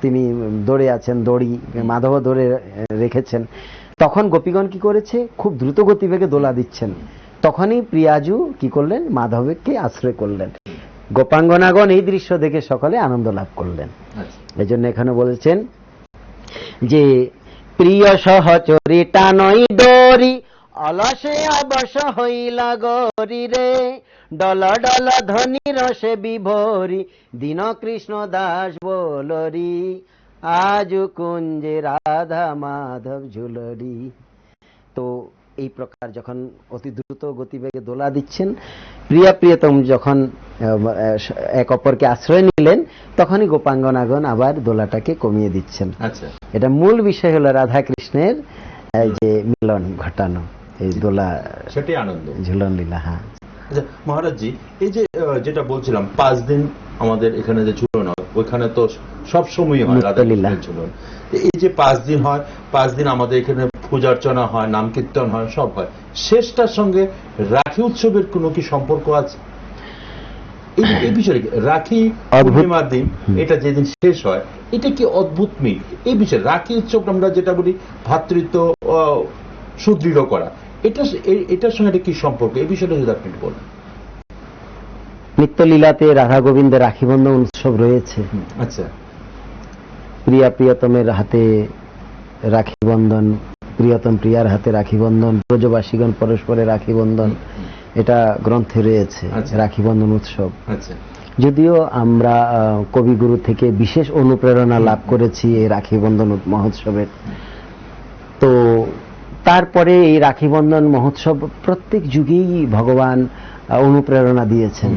তিনি দৌড়ে আছেন, দড়ি মাধব দৌড়ে রেখেছেন। তখন গোপীগণ কি করেছে, খুব দ্রুত গতিবেগে দোলা দিচ্ছেন। তখনই প্রিয়াজু কি করলেন, মাধবকে আশ্রয় করলেন। গোপাঙ্গনাগণ এই দৃশ্য দেখে সকলে আনন্দ লাভ করলেন। এই জন্য এখানে বলেছেন যে প্রিয় সহচরী টানই ডরি, অলসে অবশ হইলা গরি রে, ডল ডল ধ্বনি রসে বিভরি, দীন কৃষ্ণ দাস বলরি, আজ কুঞ্জে রাধা মাধব ঝুলরি। তো এই প্রকার যখন অতি দ্রুত গতিবেগে দোলা দিচ্ছেন, প্রিয়া প্রিয়তম যখন এক অপরকে আশ্রয় নিলেন তখনই গোপাঙ্গনাগণ আবার দোলাটাকে কমিয়ে দিচ্ছেন। এটা মূল বিষয় হলো রাধা কৃষ্ণের যে মিলন ঘটানো, এই দোলা, সেটাই আনন্দ, ঝুলন লীলা। হ্যাঁ আচ্ছা মহারাজজি, এই যে যেটা বলছিলাম 5 দিন আমাদের এখানে যে ঝুলন হয়, ওইখানে তো সব সময় হয় রাধা কৃষ্ণের ঝুলন। এই যে 5 দিন হয়, 5 দিন আমাদের এখানে পূজা অর্চনা হয়, নাম কীর্তন হয়, সব হয়। শেষটার সঙ্গে রাখি উৎসবের কোনো কি সম্পর্ক আছে? এই বিষয়ে রাখি পূর্ণিমার দিন, এটা যেদিন শেষ হয়, এটা কি অদ্ভুত মিল। এই বিষয়ে রাখি উৎসব আমরা যেটা বলি ভ্রাতৃত্ব সুদৃঢ় করা, এটার সঙ্গে এটা কি সম্পর্ক, এই বিষয়টা যদি আপনি বলেন। নিত্যলীলাতে রাধা গোবিন্দের রাখি বন্ধন উৎসব রয়েছে। আচ্ছা, প্রিয়া প্রিয়তমের হাতে রাখি বন্ধন, প্রিয়তম প্রিয়ার হাতে রাখি বন্ধন, ব্রজবাসীগণ পরস্পরের রাখি বন্ধন, এটা গ্রন্থে রয়েছে রাখি বন্ধন উৎসব। যদিও আমরা কবিগুরু থেকে বিশেষ অনুপ্রেরণা লাভ করেছি এই রাখি বন্ধন মহোৎসবের, তো তারপরে এই রাখি বন্ধন মহোৎসব প্রত্যেক যুগেই ভগবান অনুপ্রেরণা দিয়েছেন।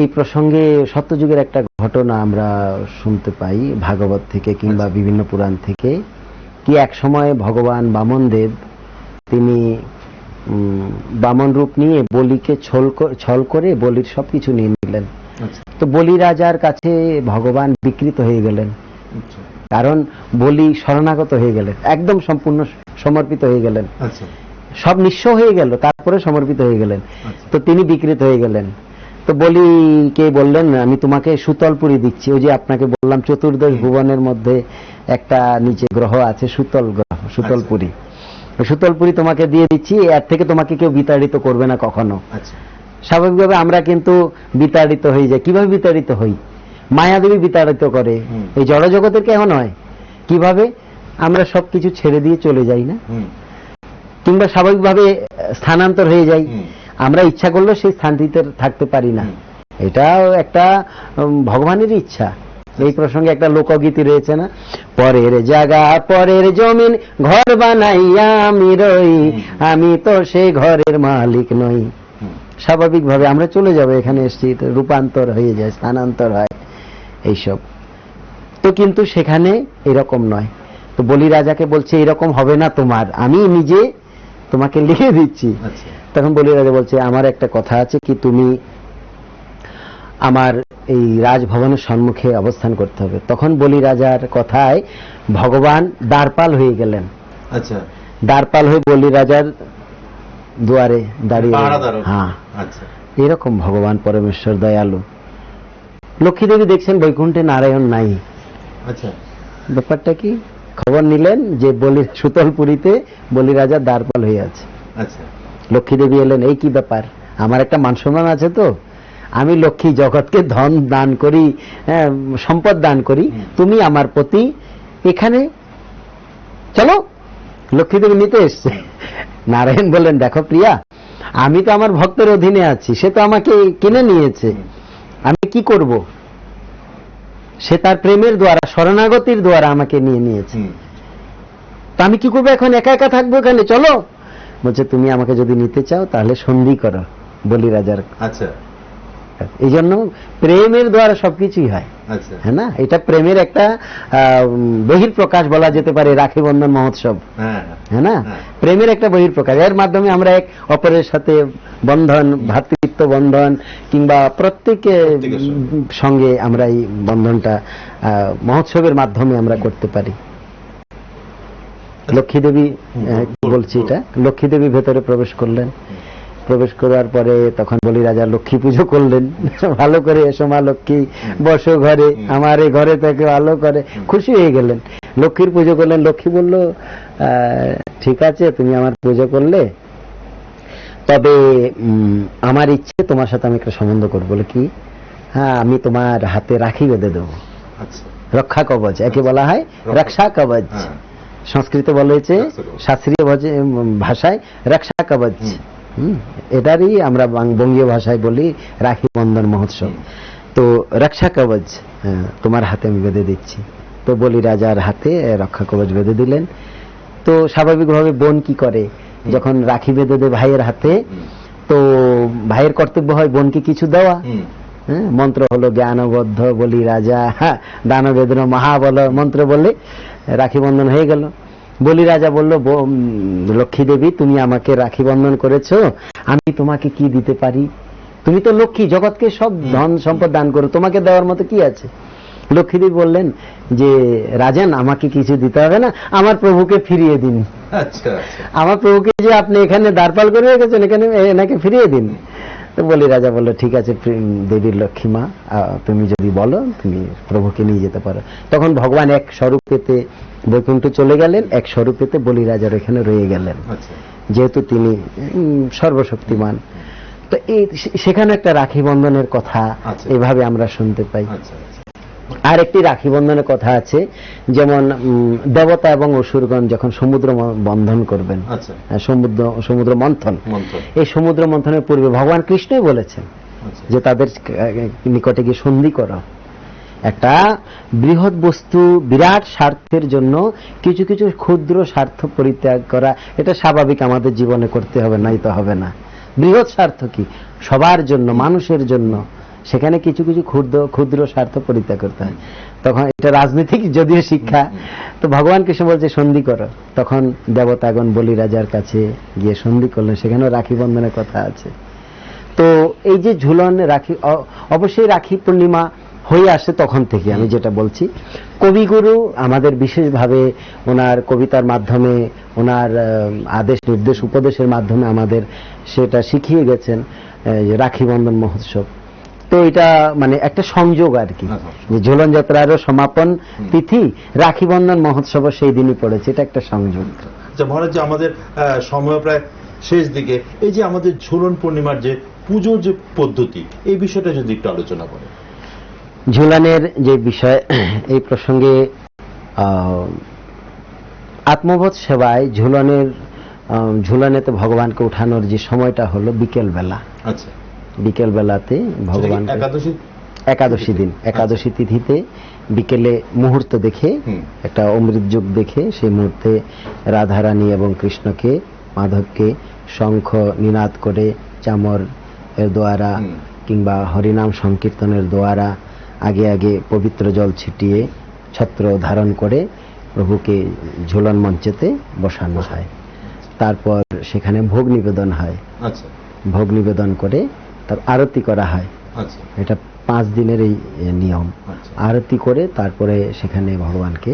এই প্রসঙ্গে সত্যযুগের একটা ঘটনা আমরা শুনতে পাই ভাগবত থেকে কিংবা বিভিন্ন পুরাণ থেকে, কি এক সময় ভগবান বামনদেব তিনি বামন রূপ নিয়ে বলিকে ছল করে বলির সবকিছু নিয়ে নিলেন। তো বলি রাজার কাছে ভগবান বিকৃত হয়ে গেলেন, কারণ বলি শরণাগত হয়ে গেলেন, একদম সম্পূর্ণ সমর্পিত হয়ে গেলেন, সব নিঃস্ব হয়ে গেল, তারপরে সমর্পিত হয়ে গেলেন। তো তিনি বিকৃত হয়ে গেলেন। তো বলিকে বললেন আমি তোমাকে সুতলপুরি দিচ্ছি, ওই যে আপনাকে বললাম চতুর্দশ ভুবনের মধ্যে একটা নিচে গ্রহ আছে সুতল গ্রহ, সুতলপুরি, সুতলপুরি তোমাকে দিয়ে দিচ্ছি, এর থেকে তোমাকে কেউ বিতাড়িত করবে না কখনো। স্বাভাবিকভাবে আমরা কিন্তু বিতাড়িত হয়ে যাই। কিভাবে বিতাড়িত হই? মায়াদেবী বিতাড়িত করে, এই জড় জগতের কেহ নয়। কিভাবে? আমরা সবকিছু ছেড়ে দিয়ে চলে যাই না, কিংবা স্বাভাবিকভাবে স্থানান্তর হয়ে যাই। আমরা ইচ্ছা করলেও সেই স্থানটিতে থাকতে পারি না, এটাও একটা ভগবানের ইচ্ছা। এই প্রসঙ্গে একটা লোকগীতি রয়েছে না, পরের জায়গা পরের জমিন ঘর বানাইয়া আমি রই, আমি তো সে ঘরের মালিক নই। স্বাভাবিকভাবে আমরা চলে যাবো, এখানে এসছি, রূপান্তর হয়ে যায়, স্থানান্তর হয় এইসব। তো কিন্তু সেখানে এরকম নয়। তো বলি রাজাকে বলছে এরকম হবে না তোমার, আমি নিজে তোমাকে লিখে দিচ্ছি। তখন বলি রাজা বলছে আমার একটা কথা আছে, কি তুমি আমার এই রাজভবনের সম্মুখে অবস্থান করতে হবে। তখন বলি রাজার কথায় ভগবান দ্বারপাল হয়ে গেলেন। আচ্ছা, দ্বারপাল হয়ে বলি রাজার দুয়ারে দাঁড়িয়ে। হ্যাঁ, এরকম ভগবান পরমেশ্বর দয়ালু। লক্ষ্মী দেবী দেখছেন বৈকুণ্ঠে নারায়ণ নাই। আচ্ছা, ব্যাপারটা কি? খবর নিলেন যে বলি সুতলপুরীতে বলি রাজা দ্বারপাল হয়ে আছে। আচ্ছা, লক্ষ্মী দেবী এলেন, এই কি ব্যাপার, আমার একটা মান সম্মান আছে, তো আমি লক্ষ্মী জগৎকে ধন দান করি, সম্পদ দান করি, তুমি আমার প্রতি এখানে চলো। লক্ষ্মী দেবী নিতে এসছে। নারায়ণ বললেন, দেখো প্রিয়া, আমি তো আমার ভক্তের অধীনে আছি, সে তো আমাকে কিনে নিয়েছে, আমি কি করব? সে তার প্রেমের দ্বারা, শরণাগতির দ্বারা আমাকে নিয়ে নিয়েছে, তো আমি কি করবো? এখন একা একা থাকবো এখানে, চলো। বলছে, তুমি আমাকে যদি নিতে চাও তাহলে সন্ধি করো বলি রাজার। আচ্ছা, এই জন্য প্রেমের দ্বারা সবকিছুই হয়, আচ্ছা, হ্যাঁ না? এটা প্রেমের একটা বহির্প্রকাশ বলা যেতে পারে, রাখি বন্ধন মহোৎসব, হ্যাঁ না? প্রেমের একটা বহির্প্রকাশ। এর মাধ্যমে আমরা এক অপরের সাথে বন্ধন, ভ্রাতৃত্ব বন্ধন, কিংবা প্রত্যেকের সঙ্গে আমরা এই বন্ধনটা মহোৎসবের মাধ্যমে আমরা করতে পারি। লক্ষ্মী দেবী, বলছি এটা, লক্ষ্মী দেবী ভেতরে প্রবেশ করলেন। প্রবেশ করার পরে তখন বলি রাজা লক্ষ্মী পুজো করলেন ভালো করে, এসো মা লক্ষ্মী, বসো ঘরে, আমার এই ঘরে থেকে ভালো করে। খুশি হয়ে গেলেন, লক্ষ্মীর পুজো করলেন। লক্ষ্মী বলল, ঠিক আছে, তুমি আমার পুজো করলে, তবে আমার ইচ্ছে তোমার সাথে আমি একটা সম্বন্ধ করবো। বলে, কি? হ্যাঁ, আমি তোমার হাতে রাখি বেঁধে দেবো, রক্ষা কবচ, একে বলা হয় রক্ষা কবচ। সংস্কৃতে বলেছে, শাস্ত্রীয় ভাষায় রক্ষা কবচ, এটারই আমরা বঙ্গীয় ভাষায় বলি রাখি বন্ধন মহোৎসব। তো রক্ষা কবচ তোমার হাতে আমি বেঁধে দিচ্ছি। তো বলি রাজার হাতে রক্ষা কবচ বেঁধে দিলেন। তো স্বাভাবিকভাবে বোন কি করে, যখন রাখি বেঁধে দেয় ভাইয়ের হাতে, তো ভাইয়ের কর্তব্য হয় বোনকে কিছু দেওয়া। মন্ত্র হলো জ্ঞানবদ্ধ বলি রাজা দানবেদ্র মহাবল, মন্ত্র বলে রাখি বন্ধন হয়ে গেল। বলি রাজা বলল, লক্ষ্মী দেবী, তুমি আমাকে রাখি বন্ধন করেছো, আমি তোমাকে কি দিতে পারি? তুমি তো লক্ষ্মী, জগৎকে সব ধন সম্পদ দান করো, তোমাকে দেওয়ার মতো কি আছে? লক্ষ্মী দেবী বললেন যে, রাজান, আমাকে কিছু দিতে হবে না, আমার প্রভুকে ফিরিয়ে দিন। আচ্ছা, আমার প্রভুকে যে আপনি এখানে দ্বারপাল করে রেখেছেন, এখানে এনাকে ফিরিয়ে দিন। তো বলি রাজা বলল, ঠিক আছে দেবীর লক্ষ্মী মা, তুমি যদি বলো, তুমি প্রভুকে নিয়ে যেতে পারো। তখন ভগবান এক স্বরূপেতে বৈকুণ্ঠ চলে গেলেন, এক স্বরূপেতে বলি রাজার এখানে রয়ে গেলেন, যেহেতু তিনি সর্বশক্তিমান। তো এই সেখানে একটা রাখি বন্ধনের কথা এভাবে আমরা শুনতে পাই। আর একটি রাখি বন্ধনের কথা আছে, যেমন দেবতা এবং অসুরগণ যখন সমুদ্র বন্ধন করবেন, সমুদ্র মন্থন, এই সমুদ্র মন্থনের পূর্বে ভগবান কৃষ্ণই বলেছেন যে তাদের নিকটে গিয়ে সন্ধি করো। একটা বৃহৎ বস্তু, বিরাট স্বার্থের জন্য কিছু কিছু ক্ষুদ্র স্বার্থ পরিত্যাগ করা, এটা স্বাভাবিক, আমাদের জীবনে করতে হবে, নাই তো হবে না। বৃহৎ স্বার্থ কি? সবার জন্য, মানুষের জন্য, সেখানে কিছু কিছু ক্ষুদ্র স্বার্থ পরিত্যাগ করতে হয়। তখন এটা রাজনৈতিক যদিও শিক্ষা। তো ভগবান কৃষ্ণ বলছে সন্ধি করো। তখন দেবতাগণ বলি রাজার কাছে গিয়ে সন্ধি করলেন, সেখানেও রাখি বন্ধনের কথা আছে। তো এই যে ঝুলন রাখি, অবশ্যই রাখি পূর্ণিমা হয়ে আসে তখন থেকে। আমি যেটা বলছি, কবিগুরু আমাদের বিশেষভাবে ওনার কবিতার মাধ্যমে, ওনার আদেশ নির্দেশ উপদেশের মাধ্যমে আমাদের সেটা শিখিয়ে গেছেন, রাখি বন্ধন মহোৎসব। তো এটা মানে একটা সংযোগ আর কি, যে ঝুলন যাত্রারও সমাপন তিথি রাখি বন্ধন মহোৎসব সেই দিনই পড়েছে, এটা একটা সংযোগ। আচ্ছা মহারাজ, আমাদের সময় প্রায় শেষ দিকে, এই যে আমাদের ঝুলন পূর্ণিমার যে পুজোর যে পদ্ধতি, এই বিষয়টা যদি একটু আলোচনা করেন। ঝুলনের যে বিষয়, এই প্রসঙ্গে আত্মবোধ সেবায় ঝুলনেতে ভগবানকে উঠানোর যে সময়টা হলো বিকেল বেলা। আচ্ছা, বিকেল বেলাতে ভগবান একাদশী দিন, একাদশী তিথিতে বিকেলে মুহূর্ত দেখে, একটা অমৃত যুগ দেখে, সেই মুহূর্তে রাধারানী এবং কৃষ্ণকে, মাধবকে শঙ্খ নিনাদ করে, চামর এর দ্বারা কিংবা হরিনাম সংকীর্তনের দ্বারা আগে আগে পবিত্র জল ছিটিয়ে ছত্র ধারণ করে প্রভুকে ঝুলন মঞ্চেতে বসানো হয়। তারপর সেখানে ভোগ নিবেদন হয়। আচ্ছা, ভোগ নিবেদন করে তার আরতি করা হয়। আচ্ছা, এটা 5 দিনের এই নিয়ম। আরতি করে তারপরে সেখানে ভগবানকে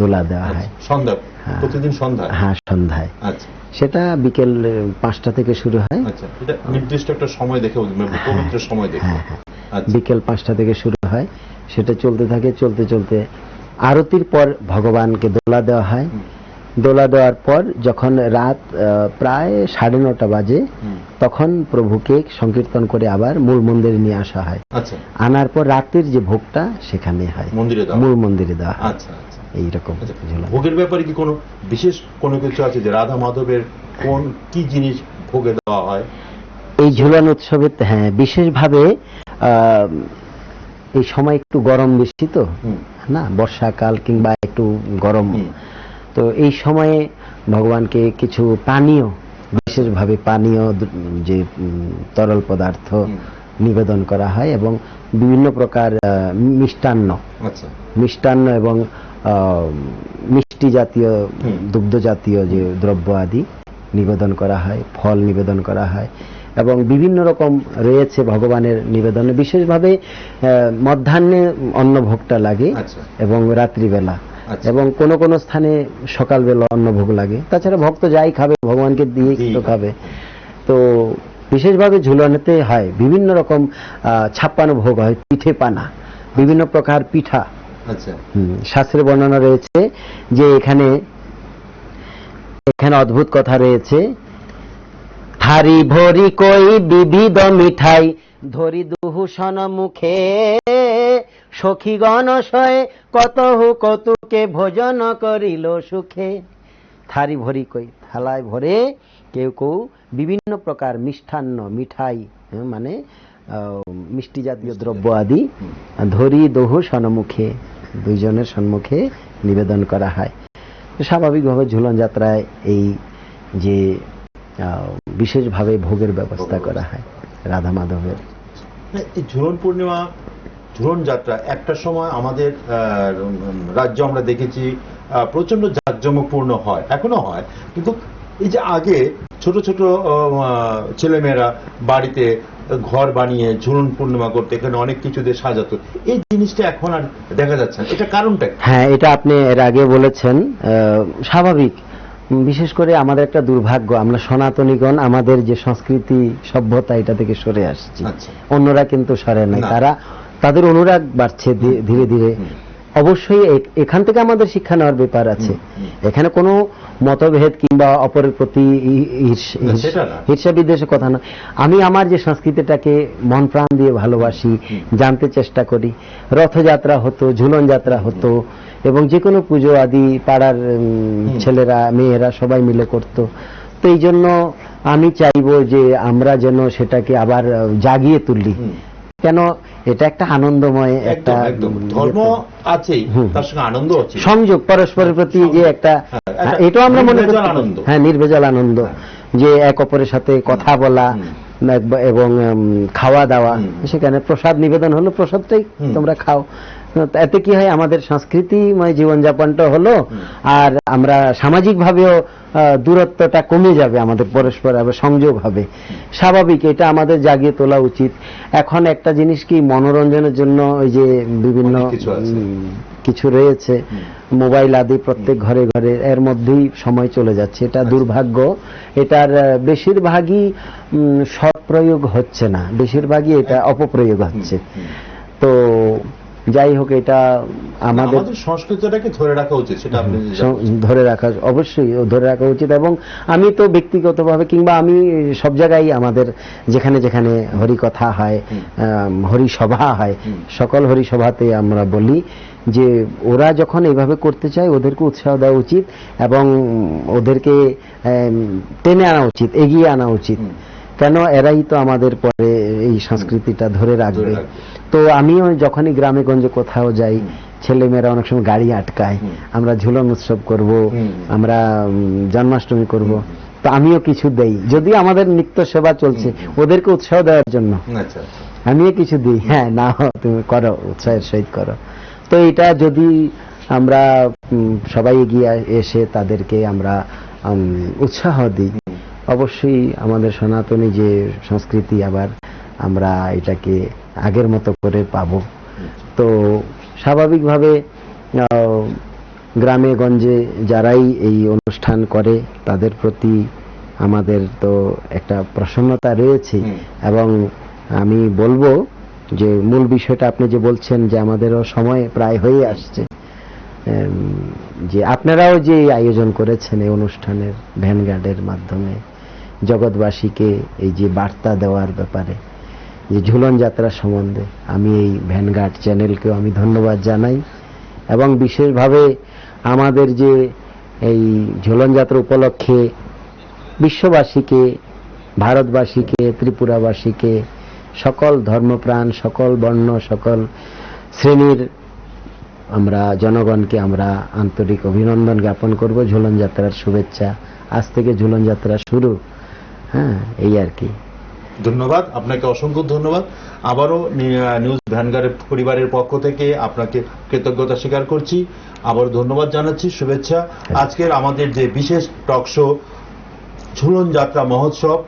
দোলা দেওয়া হয় সন্ধ্যায়, প্রতিদিন সন্ধ্যায়। হ্যাঁ, সন্ধ্যায়। আচ্ছা, সেটা বিকেল 5টা থেকে শুরু হয়। আচ্ছা, এটা নির্দিষ্ট একটা সময় দেখে, পবিত্র সময় দেখে। বিকেল 5টা থেকে শুরু হয়, সেটা চলতে থাকে। চলতে চলতে আরতির পর ভগবানকে দোলা দেওয়া হয়। দোলা দেওয়ার পর যখন রাত প্রায় 9:30 বাজে, তখন প্রভুকে সংকীর্তন করে আবার মূল মন্দিরে নিয়ে আসা হয়। আচ্ছা, আনার পর রাতের যে ভোগটা সেখানে হয়, মন্দিরে দেওয়া মূল মন্দিরে দেওয়া হয়। আচ্ছা আচ্ছা। এইরকম ঝুলন। ভোগের ব্যাপারে কি কোনো বিশেষ কোনো কিছু আছে যে রাধা মাধবের কোন কি জিনিস ভোগে দেওয়া হয় এই ঝুলন উৎসবে? হ্যাঁ, বিশেষভাবে এই সময় একটু গরম বেশি তো না, বর্ষাকাল কিংবা একটু গরম, তো এই সময়ে ভগবানকে কিছু পানীয়, বিশেষভাবে পানীয় যে তরল পদার্থ নিবেদন করা হয় এবং বিভিন্ন প্রকার মিষ্টান্ন, মিষ্টান্ন এবং মিষ্টি জাতীয়, দুগ্ধ জাতীয় যে দ্রব্য আদি নিবেদন করা হয়, ফল নিবেদন করা হয় এবং বিভিন্ন রকম রয়েছে ভগবানের নিবেদনে। বিশেষভাবে মধ্যাহ্নে অন্নভোগটা লাগে এবং রাত্রিবেলা, এবং কোন কোন স্থানে সকালবেলা অন্নভোগ লাগে। তাছাড়া ভক্ত যাই খাবে ভগবানকে দিয়ে তো খাবে। তো বিশেষভাবে ঝুলনেতে হয় বিভিন্ন রকম 56 ভোগ হয়, পিঠে পানা, বিভিন্ন প্রকার পিঠা। শাস্ত্রে বর্ণনা রয়েছে যে এখানে অদ্ভুত কথা রয়েছে, থারি ভরি কই বিবিধ মিঠাই ধরি দুহুসন মুখে, সখীগণ শয়ে কতহু কতুকে ভোজন করিল সুখে। থারি ভরি কই, থালায় ভরে কেউ কেউ বিভিন্ন প্রকার মিষ্টান্ন, মিঠাই মানে মিষ্টি জাতীয় দ্রব্য আদি ধরি দহু সন্মুখে, দুইজনের সম্মুখে নিবেদন করা হয়। স্বাভাবিকভাবে ঝুলন যাত্রায় এই যে বিশেষভাবে ভোগের ব্যবস্থা করা হয় রাধা মাধবের। এই ঝুলন পূর্ণিমা, ঝুলন যাত্রা একটা সময় আমাদের রাজ্য আমরা দেখেছি প্রচন্ড জাঁকজমকপূর্ণ হয়, এখনো হয়, কিন্তু এই যে আগে ছোট ছোট ছেলেমেয়েরা বাড়িতে ঘর বানিয়ে ঝুলন পূর্ণিমা করতে, এখানে অনেক কিছু দিয়ে সাজাতো, এই জিনিসটা এখন আর দেখা যাচ্ছে না, এটা কারণটা? হ্যাঁ, এটা আপনি এর আগে বলেছেন, স্বাভাবিক। বিশেষ করে আমাদের একটা দুর্ভাগ্য, আমরা সনাতনীগণ আমাদের যে সংস্কৃতি সভ্যতা এটা থেকে সরে আসছি, অন্যরা কিন্তু সরে নাই, তাদের অনুরাগ বাড়ছে ধীরে ধীরে। অবশ্যই এখান থেকে আমাদের শিক্ষা নেওয়ার ব্যাপার আছে। এখানে কোনো মতভেদ কিংবা অপরের প্রতি ঈর্ষা বিদ্বেষের কথা না। আমি আমার যে সংস্কৃতিটাকে মন প্রাণ দিয়ে ভালোবাসি, জানতে চেষ্টা করি। রথযাত্রা হতো, ঝুলন যাত্রা হতো এবং যে কোনো পুজো আদি পাড়ার ছেলেরা মেয়েরা সবাই মিলে করত। তো এই জন্য আমি চাইবো যে আমরা যেন সেটাকে আবার জাগিয়ে তুলি। কেন, এটা একটা আনন্দময়, একটা ধর্ম আছে, তার সঙ্গে আনন্দ আছে, সংযোগ পরস্পরের প্রতি যে একটা, এটাও আমরা মনে করি হ্যাঁ নির্ভেজাল আনন্দ, যে এক অপরের সাথে কথা বলা এবং খাওয়া দাওয়া। সেখানে প্রসাদ নিবেদন হলো, প্রসাদটাই তোমরা খাও। এতে কি হয়, আমাদের সংস্কৃতিময় জীবনযাপনটা হলো, আর আমরা সামাজিক ভাবেও দূরত্বটা কমে যাবে, আমাদের পরস্পর আবার সংযোগ হবে। স্বাভাবিক, এটা আমাদের জাগিয়ে তোলা উচিত। এখন একটা জিনিস কি, মনোরঞ্জনের জন্য ওই যে বিভিন্ন কিছু রয়েছে, মোবাইল আদি প্রত্যেক ঘরে ঘরে, এর মধ্যেই সময় চলে যাচ্ছে। এটা দুর্ভাগ্য। এটার বেশিরভাগই সৎ প্রয়োগ হচ্ছে না, বেশিরভাগই এটা অপপ্রয়োগ হচ্ছে। তো যাই হোক, এটা আমাদের সংস্কৃতিটাকে ধরে রাখা উচিত, সেটা আপনি ধরে রাখা, অবশ্যই ধরে রাখা উচিত। এবং আমি তো ব্যক্তিগতভাবে কিংবা আমি সব জায়গায়, আমাদের যেখানে যেখানে হরি কথা হয়, হরি সভা হয়, সকল হরি সভাতে আমরা বলি যে ওরা যখন এইভাবে করতে চায় ওদেরকে উৎসাহ দেওয়া উচিত এবং ওদেরকে টেনে আনা উচিত, এগিয়ে আনা উচিত। কেন, এরাই তো আমাদের পরে এই সংস্কৃতিটা ধরে রাখবে। তো আমিও যখনই গ্রামে গঞ্জে কোথাও যাই, ছেলেমেয়েরা অনেক সময় গাড়ি আটকায়, আমরা ঝুলন উৎসব করব, আমরা জন্মাষ্টমী করব, তো আমিও কিছু দেই, যদি আমাদের নিত্য সেবা চলছে, ওদেরকে উৎসাহ দেওয়ার জন্য আমিও কিছু দিই। হ্যাঁ, না তুমি করো, উৎসাহের সহিত করো। তো এটা যদি আমরা সবাই এগিয়ে এসে তাদেরকে আমরা উৎসাহ দিই, অবশ্যই আমাদের সনাতনী যে সংস্কৃতি আবার আমরা এটাকে আগের মতো করে পাব। তো স্বাভাবিকভাবে গ্রামে গঞ্জে যারাই এই অনুষ্ঠান করে তাদের প্রতি আমাদের তো একটা প্রসন্নতা রয়েছে। এবং আমি বলবো যে মূল বিষয়টা আপনি যে বলছেন যে আমাদেরও সময় প্রায় হয়ে আসছে, যে আপনারাও যে আয়োজন করেছেন এই অনুষ্ঠানের ভ্যানগার্ডের মাধ্যমে জগৎবাসীকে এই যে বার্তা দেওয়ার ব্যাপারে, যে ঝুলন যাত্রা সম্বন্ধে, আমি এই ভ্যানগার্ড চ্যানেলকেও আমি ধন্যবাদ জানাই। এবং বিশেষভাবে আমাদের যে এই ঝুলন যাত্রা উপলক্ষে বিশ্ববাসীকে, ভারতবাসীকে, ত্রিপুরাবাসীকে, সকল ধর্মপ্রাণ, সকল বর্ণ, সকল শ্রেণীর আমরা জনগণকে আমরা আন্তরিক অভিনন্দন জ্ঞাপন করব। ঝুলন যাত্রার শুভেচ্ছা। আজ থেকে ঝুলন যাত্রা শুরু। হ্যাঁ, এই আর কি। ধন্যবাদ আপনাকে, অসংখ্য ধন্যবাদ। আবারও নিউজ ভ্যানগার্ডের পরিবারের পক্ষ থেকে আপনাকে কৃতজ্ঞতা স্বীকার করছি, আবারও ধন্যবাদ জানাচ্ছি, শুভেচ্ছা। আজকের আমাদের যে বিশেষ টক শো ঝুলন যাত্রা মহোৎসব,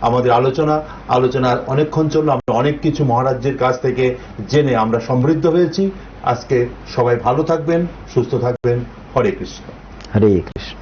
আমাদের আলোচনা অনেকক্ষণ চললো। আমরা অনেক কিছু মহারাজ্যের কাছ থেকে জেনে আমরা সমৃদ্ধ হয়েছি। আজকে সবাই ভালো থাকবেন, সুস্থ থাকবেন। হরে কৃষ্ণ। হরে কৃষ্ণ।